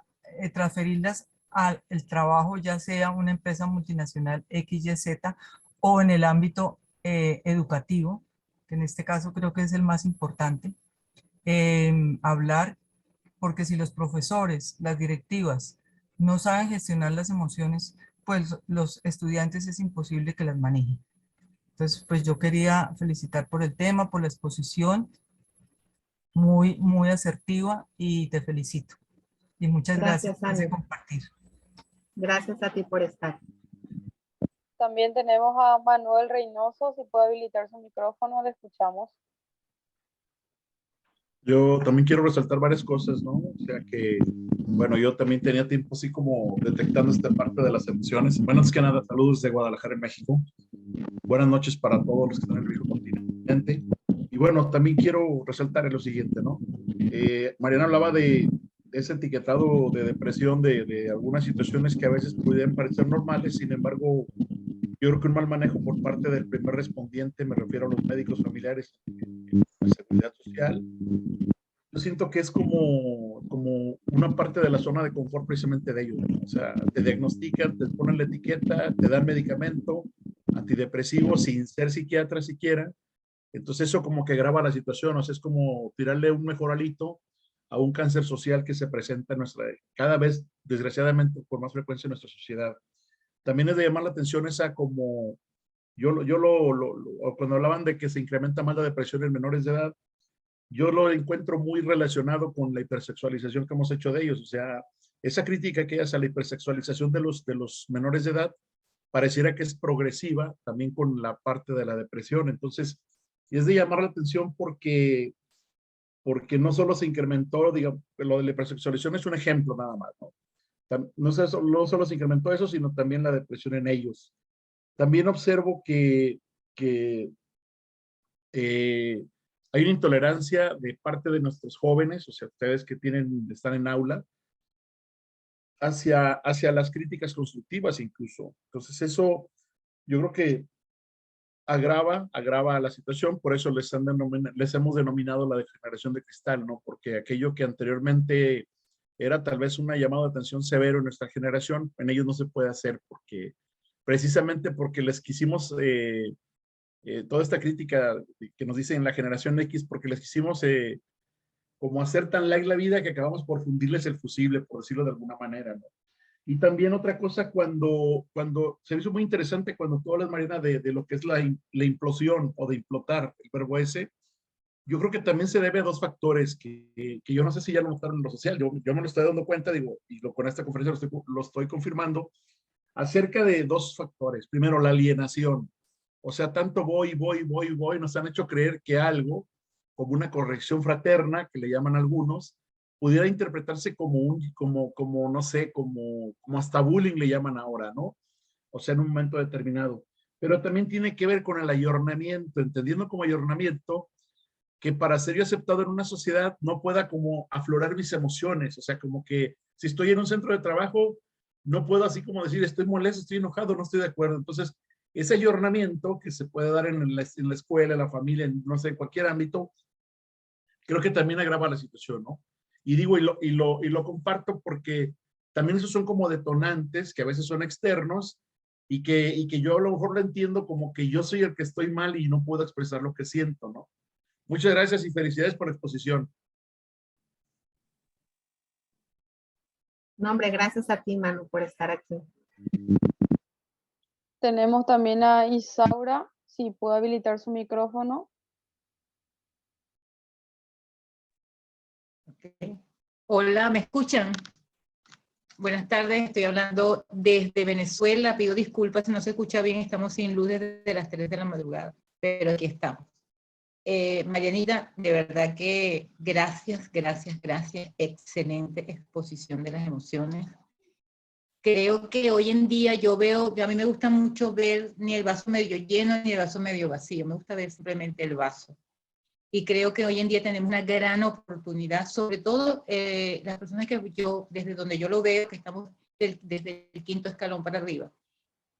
Speaker 5: transferirlas al el trabajo, ya sea una empresa multinacional XYZ o en el ámbito educativo, que en este caso creo que es el más importante, hablar, porque si los profesores, las directivas, no saben gestionar las emociones, pues los estudiantes es imposible que las manejen. Entonces, pues yo quería felicitar por el tema, por la exposición, muy, muy asertiva y te felicito. Y muchas gracias
Speaker 2: Gracias,
Speaker 5: por ese
Speaker 2: Ángel.
Speaker 5: compartir.
Speaker 2: Gracias a ti por estar.
Speaker 3: También tenemos a Manuel Reynoso, si puede habilitar su micrófono, le escuchamos.
Speaker 6: Yo también quiero resaltar varias cosas, ¿no? O sea que, bueno, yo también tenía tiempo así como detectando esta parte de las emociones. Bueno, antes que nada, saludos de Guadalajara, en México. Buenas noches para todos los que están en el viejo continente. Y bueno, también quiero resaltar lo siguiente, ¿no? Mariana hablaba ese etiquetado de depresión de algunas situaciones que a veces pudieran parecer normales. Sin embargo, yo creo que un mal manejo por parte del primer respondiente, me refiero a los médicos familiares de la seguridad social, yo siento que es como una parte de la zona de confort precisamente de ellos, ¿no? O sea, te diagnostican, te ponen la etiqueta, te dan medicamento antidepresivo sin ser psiquiatra siquiera. Entonces eso como que agrava la situación, o sea, es como tirarle un mejoralito a un cáncer social que se presenta en cada vez, desgraciadamente, por más frecuencia en nuestra sociedad. También es de llamar la atención esa como, cuando hablaban de que se incrementa más la depresión en menores de edad, yo lo encuentro muy relacionado con la hipersexualización que hemos hecho de ellos. O sea, esa crítica que hace a la hipersexualización de los menores de edad pareciera que es progresiva también con la parte de la depresión. Entonces, es de llamar la atención porque no solo se incrementó, digamos, lo de la hipersexualización es un ejemplo nada más, ¿no? No solo se incrementó eso, sino también la depresión en ellos. También observo que hay una intolerancia de parte de nuestros jóvenes, o sea, ustedes que están en aula, hacia las críticas constructivas incluso. Entonces eso yo creo que agrava la situación, por eso les hemos denominado la generación de cristal, ¿no? Porque aquello que anteriormente era tal vez una llamada de atención severo en nuestra generación, en ellos no se puede hacer precisamente porque les quisimos toda esta crítica que nos dicen en la generación X, porque les quisimos como hacer tan light la vida que acabamos por fundirles el fusible, por decirlo de alguna manera, ¿no? Y también otra cosa, cuando se me hizo muy interesante cuando tú hablas, Mariana, de lo que es la implosión o de implotar, el verbo ese, yo creo que también se debe a dos factores que yo no sé si ya lo notaron en lo social, yo me lo estoy dando cuenta, digo, y con esta conferencia lo estoy confirmando, acerca de dos factores. Primero, la alienación. O sea, tanto voy, nos han hecho creer que algo, como una corrección fraterna, que le llaman algunos, pudiera interpretarse como no sé, como hasta bullying le llaman ahora, ¿no? O sea, en un momento determinado. Pero también tiene que ver con el ayornamiento, entendiendo como ayornamiento que para ser yo aceptado en una sociedad no pueda como aflorar mis emociones, o sea, como que si estoy en un centro de trabajo, no puedo así como decir estoy molesto, estoy enojado, no estoy de acuerdo. Entonces, ese ayornamiento que se puede dar en la escuela, en la familia, no sé, en cualquier ámbito, creo que también agrava la situación, ¿no? Y digo, y lo comparto porque también esos son como detonantes que a veces son externos y que yo a lo mejor lo entiendo como que yo soy el que estoy mal y no puedo expresar lo que siento, ¿no? Muchas gracias y felicidades por la exposición.
Speaker 2: No, hombre, gracias a ti, Manu, por estar aquí.
Speaker 3: Tenemos también a Isaura, si puede habilitar su micrófono.
Speaker 7: Okay. Hola, ¿me escuchan? Buenas tardes, estoy hablando desde Venezuela. Pido disculpas si no se escucha bien, estamos sin luz desde las 3 de la madrugada, pero aquí estamos. Marianita, de verdad que gracias, excelente exposición de las emociones. Creo que hoy en día a mí me gusta mucho ver ni el vaso medio lleno ni el vaso medio vacío, me gusta ver simplemente el vaso. Y creo que hoy en día tenemos una gran oportunidad, sobre todo las personas desde donde yo lo veo, que estamos desde el 5º escalón para arriba,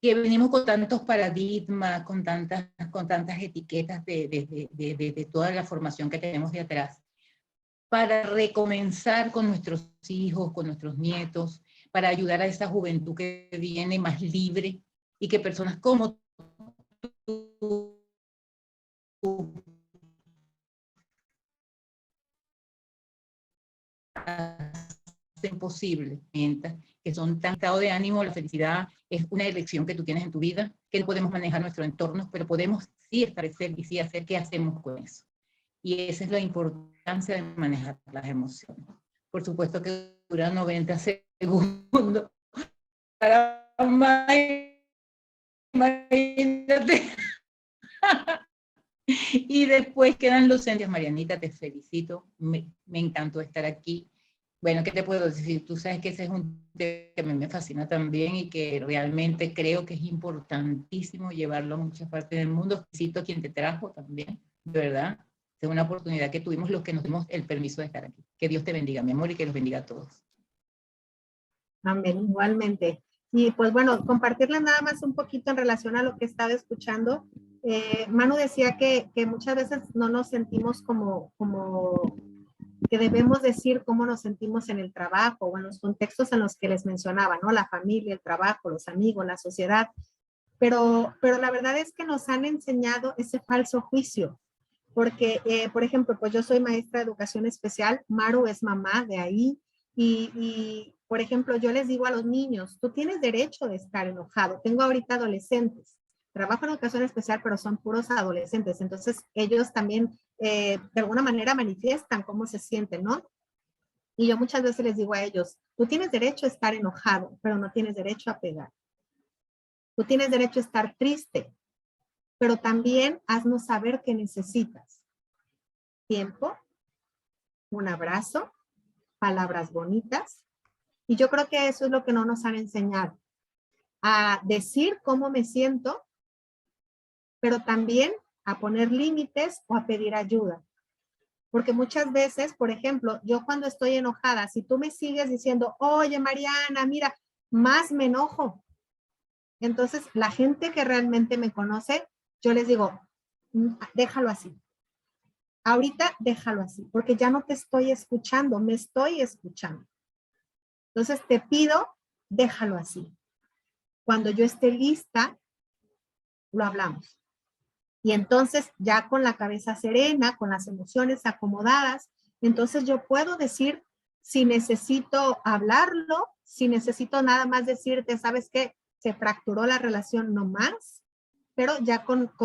Speaker 7: que venimos con tantos paradigmas, con tantas etiquetas de toda la formación que tenemos de atrás, para recomenzar con nuestros hijos, con nuestros nietos, para ayudar a esa juventud que viene más libre y que personas como tú hacen posible, que son tan estado de ánimo. La felicidad es una elección que tú tienes en tu vida, que no podemos manejar nuestro entorno, pero podemos sí establecer y sí hacer qué hacemos con eso. Y esa es la importancia de manejar las emociones. Por supuesto que dura 90 segundos. Para imagínate. Y después quedan los entes. Marianita, te felicito. Me encantó estar aquí. Bueno, ¿qué te puedo decir? Tú sabes que ese es un tema que a mí me fascina también y que realmente creo que es importantísimo llevarlo a muchas partes del mundo. Felicito a quien te trajo también, de verdad. Es una oportunidad que tuvimos los que nos dimos el permiso de estar aquí. Que Dios te bendiga, mi amor, y que los bendiga a todos.
Speaker 2: Amén, igualmente. Y pues bueno, compartirles nada más un poquito en relación a lo que estaba escuchando. Manu decía que muchas veces no nos sentimos como que debemos decir cómo nos sentimos en el trabajo o en los contextos en los que les mencionaba, ¿no? La familia, el trabajo, los amigos, la sociedad. Pero la verdad es que nos han enseñado ese falso juicio. Porque, por ejemplo, pues yo soy maestra de educación especial, Maru es mamá de ahí, y, por ejemplo, yo les digo a los niños, tú tienes derecho de estar enojado. Tengo ahorita adolescentes, trabajo en educación especial, pero son puros adolescentes, entonces ellos también de alguna manera manifiestan cómo se sienten, ¿no? Y yo muchas veces les digo a ellos, tú tienes derecho a estar enojado, pero no tienes derecho a pegar. Tú tienes derecho a estar triste, pero también haznos saber qué necesitas. Tiempo, un abrazo, palabras bonitas. Y yo creo que eso es lo que no nos han enseñado. A decir cómo me siento, pero también a poner límites o a pedir ayuda. Porque muchas veces, por ejemplo, yo cuando estoy enojada, si tú me sigues diciendo, oye Mariana, mira, más me enojo. Entonces, la gente que realmente me conoce, yo les digo, déjalo así. Ahorita déjalo así, porque ya no te estoy escuchando, me estoy escuchando. Entonces te pido, déjalo así. Cuando yo esté lista, lo hablamos. Y entonces ya con la cabeza serena, con las emociones acomodadas, entonces yo puedo decir si necesito hablarlo, si necesito nada más decirte, ¿sabes qué? Se fracturó la relación no más, pero ya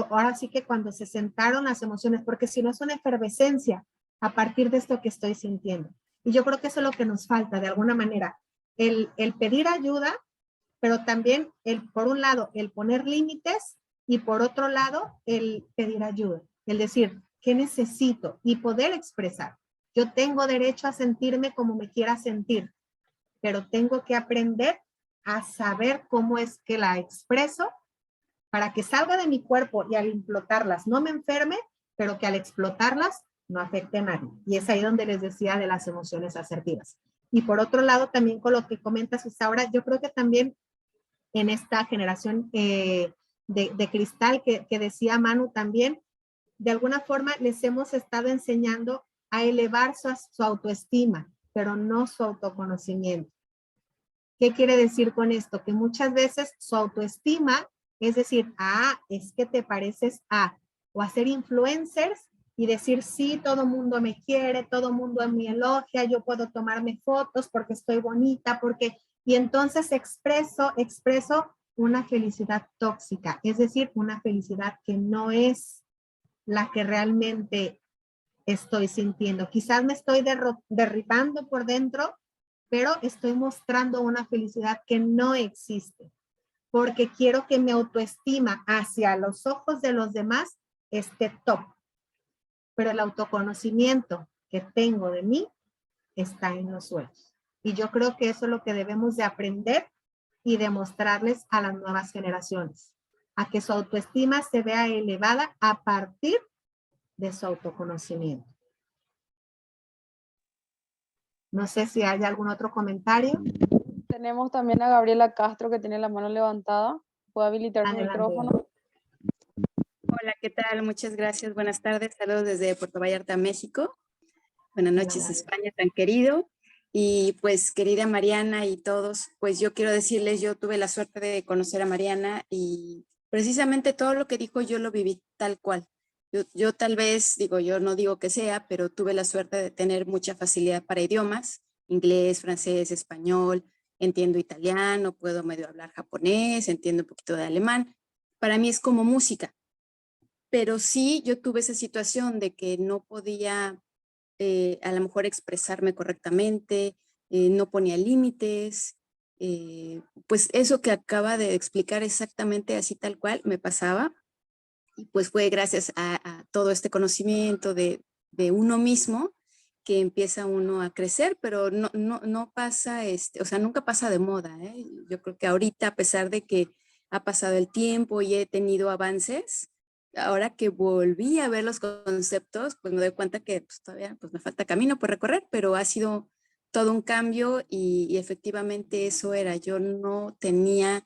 Speaker 2: ahora sí que cuando se sentaron las emociones, porque si no es una efervescencia a partir de esto que estoy sintiendo. Y yo creo que eso es lo que nos falta de alguna manera, el pedir ayuda, pero también por un lado, el poner límites y por otro lado, el pedir ayuda, el decir, ¿qué necesito? Y poder expresar. Yo tengo derecho a sentirme como me quiera sentir, pero tengo que aprender a saber cómo es que la expreso para que salga de mi cuerpo y al implotarlas no me enferme, pero que al explotarlas no afecte a nadie. Y es ahí donde les decía de las emociones asertivas. Y por otro lado, también con lo que comentas ahora, yo creo que también en esta generación de cristal que decía Manu también, de alguna forma les hemos estado enseñando a elevar su autoestima, pero no su autoconocimiento. ¿Qué quiere decir con esto? Que muchas veces su autoestima es decir, es que te pareces a, o hacer influencers y decir, sí, todo mundo me quiere, todo mundo me elogia, yo puedo tomarme fotos porque estoy bonita, y entonces expreso una felicidad tóxica, es decir, una felicidad que no es la que realmente estoy sintiendo. Quizás me estoy derribando por dentro, pero estoy mostrando una felicidad que no existe. Porque quiero que mi autoestima hacia los ojos de los demás esté top. Pero el autoconocimiento que tengo de mí está en los suelos. Y yo creo que eso es lo que debemos de aprender y demostrarles a las nuevas generaciones. A que su autoestima se vea elevada a partir de su autoconocimiento. No sé si hay algún otro comentario.
Speaker 3: Tenemos también a Gabriela Castro que tiene la mano levantada. ¿Puede habilitar su
Speaker 2: Adelante.
Speaker 3: micrófono?
Speaker 8: Hola, ¿qué tal? Muchas gracias. Buenas tardes. Saludos desde Puerto Vallarta, México. Buenas noches, España, tan querido. Y pues, querida Mariana y todos, pues yo quiero decirles, yo tuve la suerte de conocer a Mariana y precisamente todo lo que dijo yo lo viví tal cual. Yo tal vez, yo no digo que sea, pero tuve la suerte de tener mucha facilidad para idiomas, inglés, francés, español, entiendo italiano, puedo medio hablar japonés, entiendo un poquito de alemán. Para mí es como música. Pero sí, yo tuve esa situación de que no podía a lo mejor expresarme correctamente, no ponía límites, pues eso que acaba de explicar exactamente así tal cual me pasaba. Y pues fue gracias a todo este conocimiento de uno mismo que empieza uno a crecer, pero no pasa, o sea, nunca pasa de moda, ¿eh? Yo creo que ahorita, a pesar de que ha pasado el tiempo y he tenido avances, ahora que volví a ver los conceptos, pues me doy cuenta que pues, todavía pues, me falta camino por recorrer, pero ha sido todo un cambio y efectivamente eso era. Yo no tenía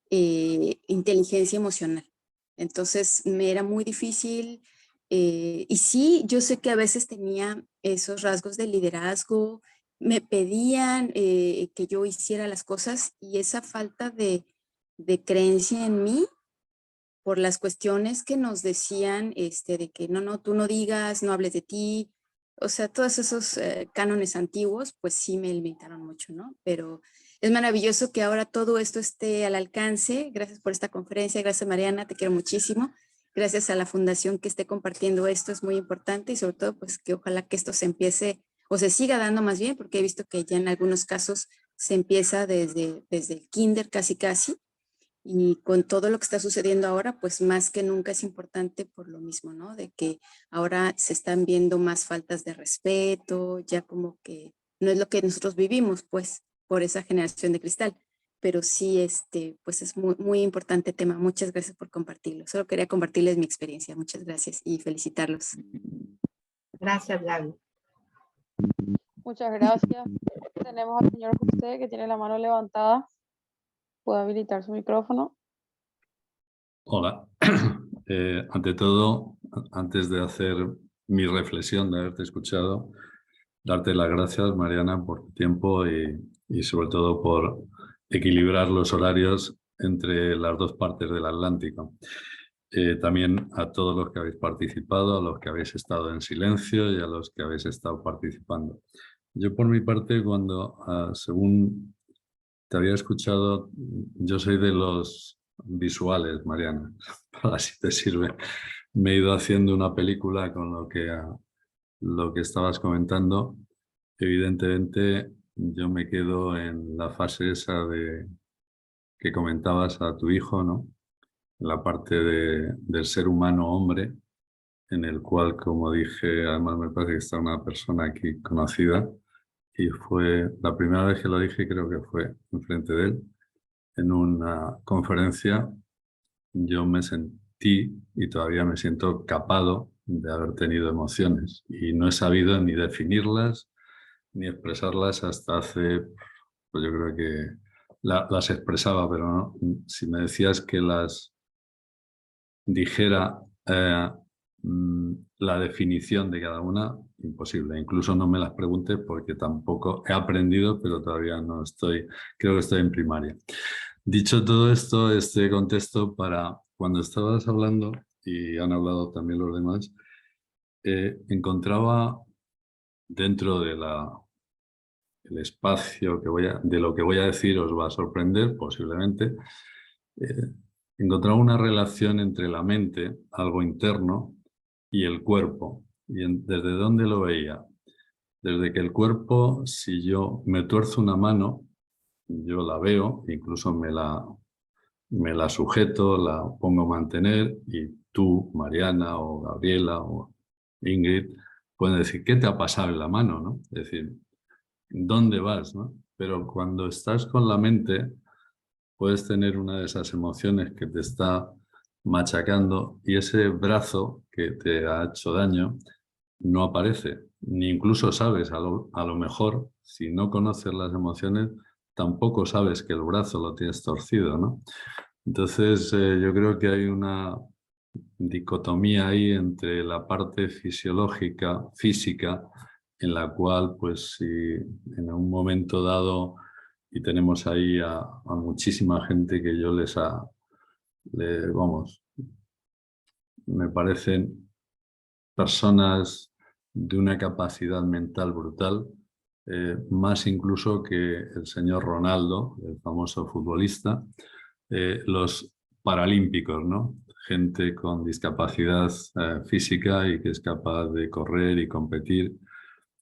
Speaker 8: inteligencia emocional. Entonces me era muy difícil y sí, yo sé que a veces tenía esos rasgos de liderazgo, me pedían que yo hiciera las cosas y esa falta de creencia en mí por las cuestiones que nos decían de que no, tú no digas, no hables de ti, o sea, todos esos cánones antiguos, pues sí me limitaron mucho, ¿no? Pero es maravilloso que ahora todo esto esté al alcance. Gracias por esta conferencia, gracias Mariana, te quiero muchísimo. Gracias a la fundación que esté compartiendo esto, es muy importante y sobre todo pues que ojalá que esto se empiece o se siga dando más bien, porque he visto que ya en algunos casos se empieza desde el kinder casi. Y con todo lo que está sucediendo ahora, pues más que nunca es importante por lo mismo, ¿no? De que ahora se están viendo más faltas de respeto, ya como que no es lo que nosotros vivimos, pues, por esa generación de cristal. Pero sí, pues es muy, muy importante tema. Muchas gracias por compartirlo. Solo quería compartirles mi experiencia. Muchas gracias y felicitarlos.
Speaker 2: Gracias, Gaby.
Speaker 3: Muchas gracias. Tenemos al señor José que tiene la mano levantada. ¿Puede habilitar su micrófono?
Speaker 1: Hola. Ante todo, antes de hacer mi reflexión de haberte escuchado, darte las gracias, Mariana, por tu tiempo y sobre todo por equilibrar los horarios entre las dos partes del Atlántico. También a todos los que habéis participado, a los que habéis estado en silencio y a los que habéis estado participando. Yo por mi parte, según te había escuchado, yo soy de los visuales, Mariana, para si te sirve. Me he ido haciendo una película con lo que estabas comentando. Evidentemente, yo me quedo en la fase esa que comentabas a tu hijo, ¿no? La parte del ser humano hombre, en el cual, como dije, además me parece que está una persona aquí conocida, y fue la primera vez que lo dije, creo que fue enfrente de él, en una conferencia. Yo me sentí y todavía me siento capado de haber tenido emociones y no he sabido ni definirlas ni expresarlas hasta hace, pues yo creo que las expresaba, pero no, si me decías que las dijera la definición de cada una, imposible. Incluso no me las pregunte porque tampoco he aprendido, pero todavía no estoy, creo que estoy en primaria. Dicho todo esto, este contexto para cuando estabas hablando, y han hablado también los demás, encontraba dentro de el espacio de lo que voy a decir, os va a sorprender posiblemente, encontraba una relación entre la mente, algo interno, y el cuerpo. ¿Y desde dónde lo veía? Desde que el cuerpo, si yo me tuerzo una mano, yo la veo, incluso me la sujeto, la pongo a mantener y tú, Mariana o Gabriela o Ingrid, pueden decir, ¿qué te ha pasado en la mano? ¿No? Es decir, ¿dónde vas? ¿No? Pero cuando estás con la mente, puedes tener una de esas emociones que te está machacando y ese brazo que te ha hecho daño no aparece, ni incluso sabes, a lo mejor, si no conoces las emociones, tampoco sabes que el brazo lo tienes torcido, ¿no? Entonces, yo creo que hay una dicotomía ahí entre la parte fisiológica, física, en la cual, pues, si en un momento dado, y tenemos ahí a muchísima gente que yo vamos, me parecen personas de una capacidad mental brutal, más incluso que el señor Ronaldo, el famoso futbolista, los paralímpicos, ¿no? Gente con discapacidad física y que es capaz de correr y competir.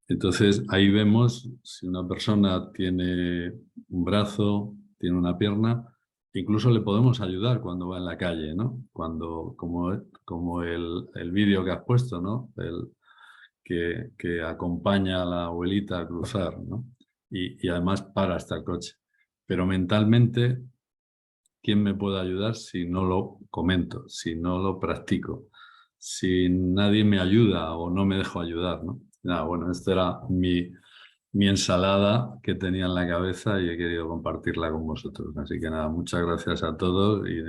Speaker 1: Entonces ahí vemos si una persona tiene un brazo, tiene una pierna, incluso le podemos ayudar cuando va en la calle, ¿no? Como el vídeo que has puesto, ¿no? Que acompaña a la abuelita a cruzar, ¿no? Y además para hasta el coche. Pero mentalmente, ¿quién me puede ayudar si no lo comento, si no lo practico? si nadie me ayuda o no me dejo ayudar, ¿no? Nada, bueno, esta era mi ensalada que tenía en la cabeza y he querido compartirla con vosotros. Así que nada, muchas gracias a todos y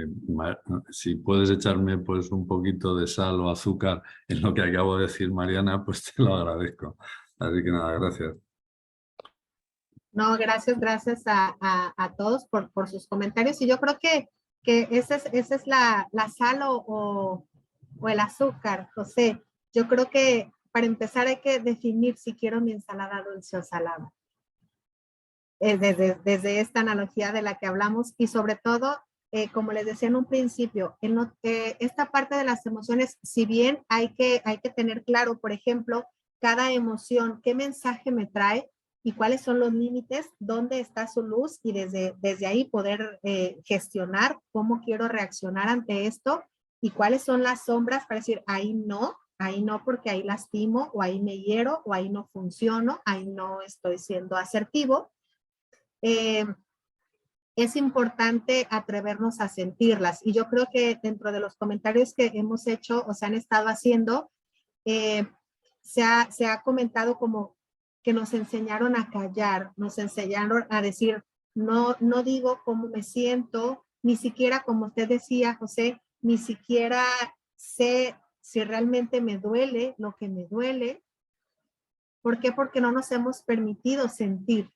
Speaker 1: si puedes echarme pues un poquito de sal o azúcar en lo que acabo de decir, Mariana, pues te lo agradezco. Así que nada, gracias.
Speaker 2: No, gracias a todos por sus comentarios. Y yo creo que esa es la sal o el azúcar, José. Yo creo que para empezar hay que definir si quiero mi ensalada dulce o salada. Desde esta analogía de la que hablamos y sobre todo, como les decía en un principio, esta parte de las emociones, si bien hay que tener claro, por ejemplo, cada emoción, qué mensaje me trae, y cuáles son los límites, dónde está su luz y desde ahí poder gestionar cómo quiero reaccionar ante esto y cuáles son las sombras para decir, ahí no porque ahí lastimo o ahí me hiero o ahí no funciono, ahí no estoy siendo asertivo. Es importante atrevernos a sentirlas y yo creo que dentro de los comentarios que hemos hecho o se han estado haciendo, se ha comentado como que nos enseñaron a callar, nos enseñaron a decir, no digo cómo me siento, ni siquiera, como usted decía, José, ni siquiera sé si realmente me duele lo que me duele. ¿Por qué? Porque no nos hemos permitido sentir,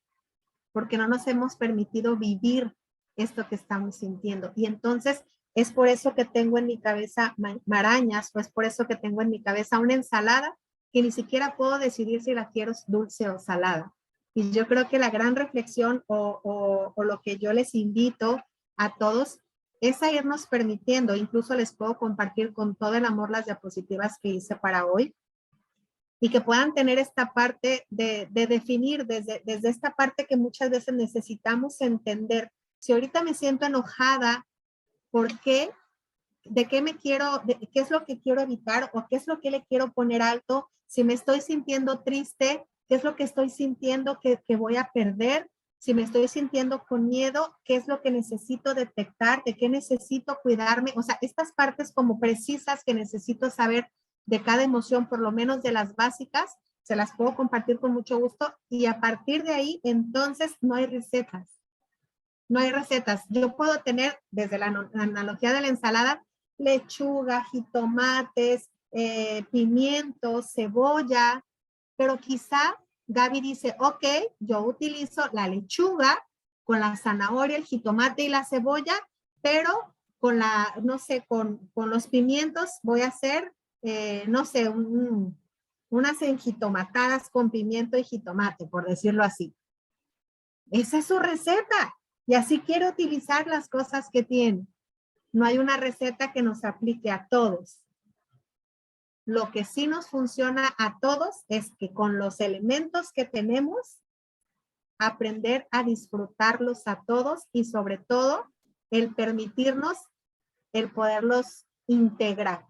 Speaker 2: porque no nos hemos permitido vivir esto que estamos sintiendo. Y entonces es por eso que tengo en mi cabeza marañas, o es por eso que tengo en mi cabeza una ensalada que ni siquiera puedo decidir si la quiero dulce o salada. Y yo creo que la gran reflexión o lo que yo les invito a todos es a irnos permitiendo, incluso les puedo compartir con todo el amor las diapositivas que hice para hoy, y que puedan tener esta parte de definir desde esta parte que muchas veces necesitamos entender. Si ahorita me siento enojada, ¿por qué? ¿De qué qué es lo que quiero evitar o qué es lo que le quiero poner alto? Si me estoy sintiendo triste, ¿qué es lo que estoy sintiendo que voy a perder? Si me estoy sintiendo con miedo, ¿qué es lo que necesito detectar? ¿De qué necesito cuidarme? O sea, estas partes como precisas que necesito saber de cada emoción, por lo menos de las básicas, se las puedo compartir con mucho gusto y a partir de ahí, entonces, no hay recetas. No hay recetas. Yo puedo tener, desde la analogía de la ensalada, lechuga, jitomates, pimientos, cebolla, pero quizá Gaby dice, ok, yo utilizo la lechuga con la zanahoria, el jitomate y la cebolla, pero con no sé, con los pimientos voy a hacer, no sé, unas enjitomatadas con pimiento y jitomate, por decirlo así. Esa es su receta. Y así quiere utilizar las cosas que tiene. No hay una receta que nos aplique a todos. Lo que sí nos funciona a todos es que con los elementos que tenemos, aprender a disfrutarlos a todos y sobre todo el permitirnos el poderlos integrar.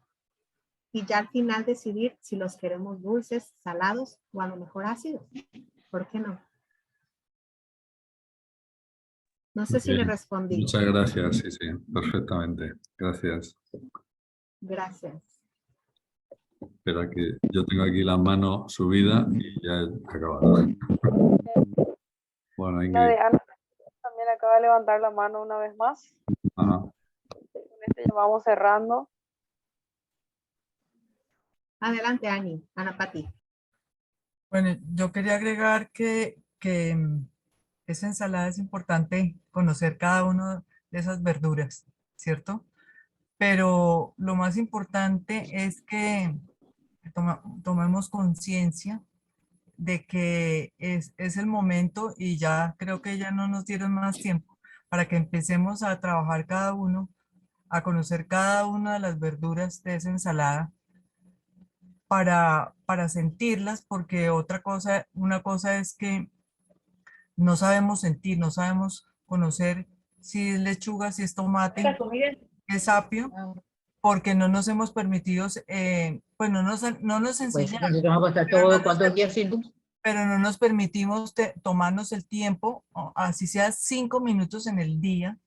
Speaker 2: Y ya al final decidir si los queremos dulces, salados o a lo mejor ácidos. ¿Por qué no? No sé si le respondí.
Speaker 1: Muchas gracias, sí, perfectamente. Gracias.
Speaker 2: Gracias.
Speaker 1: Espera que yo tengo aquí la mano subida y ya he acabado. Bueno, Ingrid.
Speaker 3: Ana también acaba de levantar la mano una vez más.
Speaker 1: Ajá.
Speaker 3: Con este ya vamos cerrando.
Speaker 2: Adelante, Ana Pati.
Speaker 5: Bueno, yo quería agregar que esa ensalada es importante conocer cada una de esas verduras, ¿cierto? Pero lo más importante es que tomemos conciencia de que es el momento y ya creo que ya no nos dieron más tiempo para que empecemos a trabajar cada uno, a conocer cada una de las verduras de esa ensalada para sentirlas, porque una cosa es que no sabemos sentir, no sabemos conocer si es lechuga, si es tomate, es apio, porque no nos hemos permitido, pues no nos enseñaron, pero no nos permitimos tomarnos el tiempo, así sea 5 minutos en el día,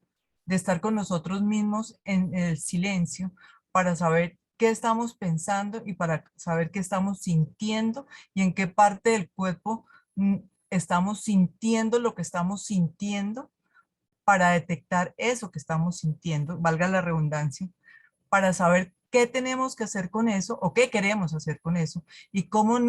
Speaker 5: de estar con nosotros mismos en el silencio para saber qué estamos pensando y para saber qué estamos sintiendo y en qué parte del cuerpo estamos sintiendo lo que estamos sintiendo, para detectar eso que estamos sintiendo, valga la redundancia, para saber qué tenemos que hacer con eso o qué queremos hacer con eso y cómo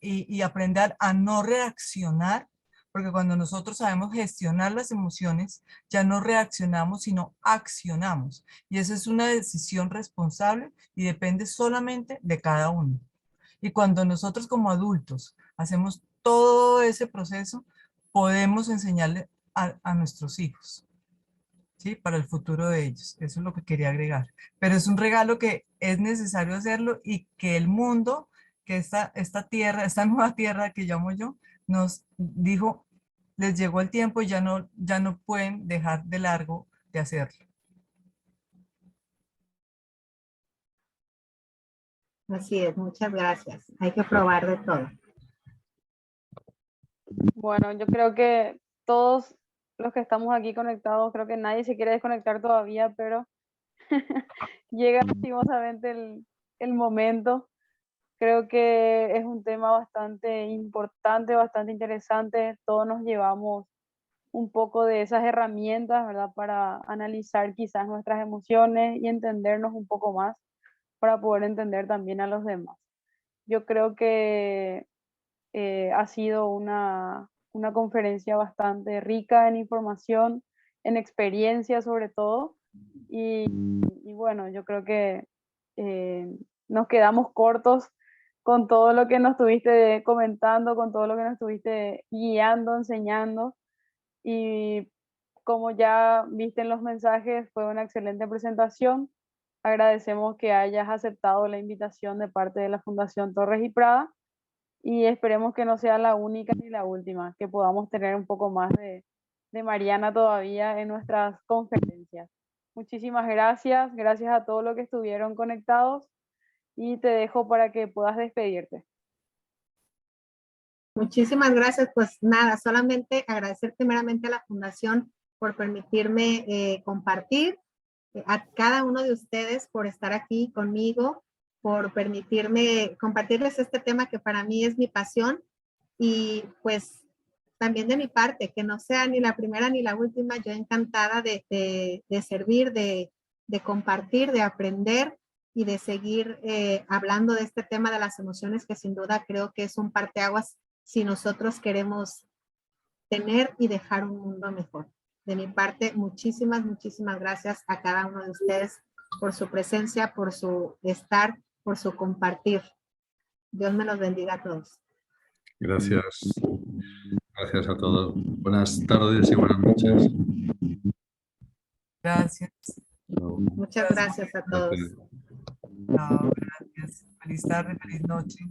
Speaker 5: y aprender a no reaccionar, porque cuando nosotros sabemos gestionar las emociones, ya no reaccionamos, sino accionamos. Y esa es una decisión responsable y depende solamente de cada uno. Y cuando nosotros como adultos hacemos todo ese proceso, podemos enseñarle a nuestros hijos, ¿sí? Para el futuro de ellos. Eso es lo que quería agregar. Pero es un regalo que es necesario hacerlo y que el mundo, que esta tierra, esta nueva tierra que llamo yo, nos dijo, les llegó el tiempo y ya no pueden dejar de largo de hacerlo.
Speaker 2: Así es, muchas gracias. Hay que probar de todo.
Speaker 3: Bueno, yo creo que todos los que estamos aquí conectados, creo que nadie se quiere desconectar todavía, pero llega lastimosamente el momento. Creo que es un tema bastante importante, bastante interesante. Todos nos llevamos un poco de esas herramientas, ¿verdad? Para analizar quizás nuestras emociones y entendernos un poco más, para poder entender también a los demás. Yo creo que ha sido una conferencia bastante rica en información, en experiencia sobre todo. Y bueno, yo creo que nos quedamos cortos con todo lo que nos estuviste comentando, con todo lo que nos estuviste guiando, enseñando. Y como ya viste en los mensajes, fue una excelente presentación. Agradecemos que hayas aceptado la invitación de parte de la Fundación Torres y Prada y esperemos que no sea la única ni la última, que podamos tener un poco más de Mariana todavía en nuestras conferencias. Muchísimas gracias, gracias a todos los que estuvieron conectados y te dejo para que puedas despedirte.
Speaker 2: Muchísimas gracias. Pues nada, solamente agradecer primeramente a la Fundación por permitirme compartir, a cada uno de ustedes por estar aquí conmigo, por permitirme compartirles este tema que para mí es mi pasión y pues también de mi parte, que no sea ni la primera ni la última, yo encantada de servir, de compartir, de aprender y de seguir hablando de este tema de las emociones que sin duda creo que es un parteaguas si nosotros queremos tener y dejar un mundo mejor. De mi parte, muchísimas gracias a cada uno de ustedes por su presencia, por su estar, por su compartir. Dios me los bendiga a todos.
Speaker 1: Gracias. Gracias a todos. Buenas tardes y buenas noches.
Speaker 5: Gracias.
Speaker 2: Muchas gracias a todos.
Speaker 5: No, gracias. Feliz tarde, feliz noche.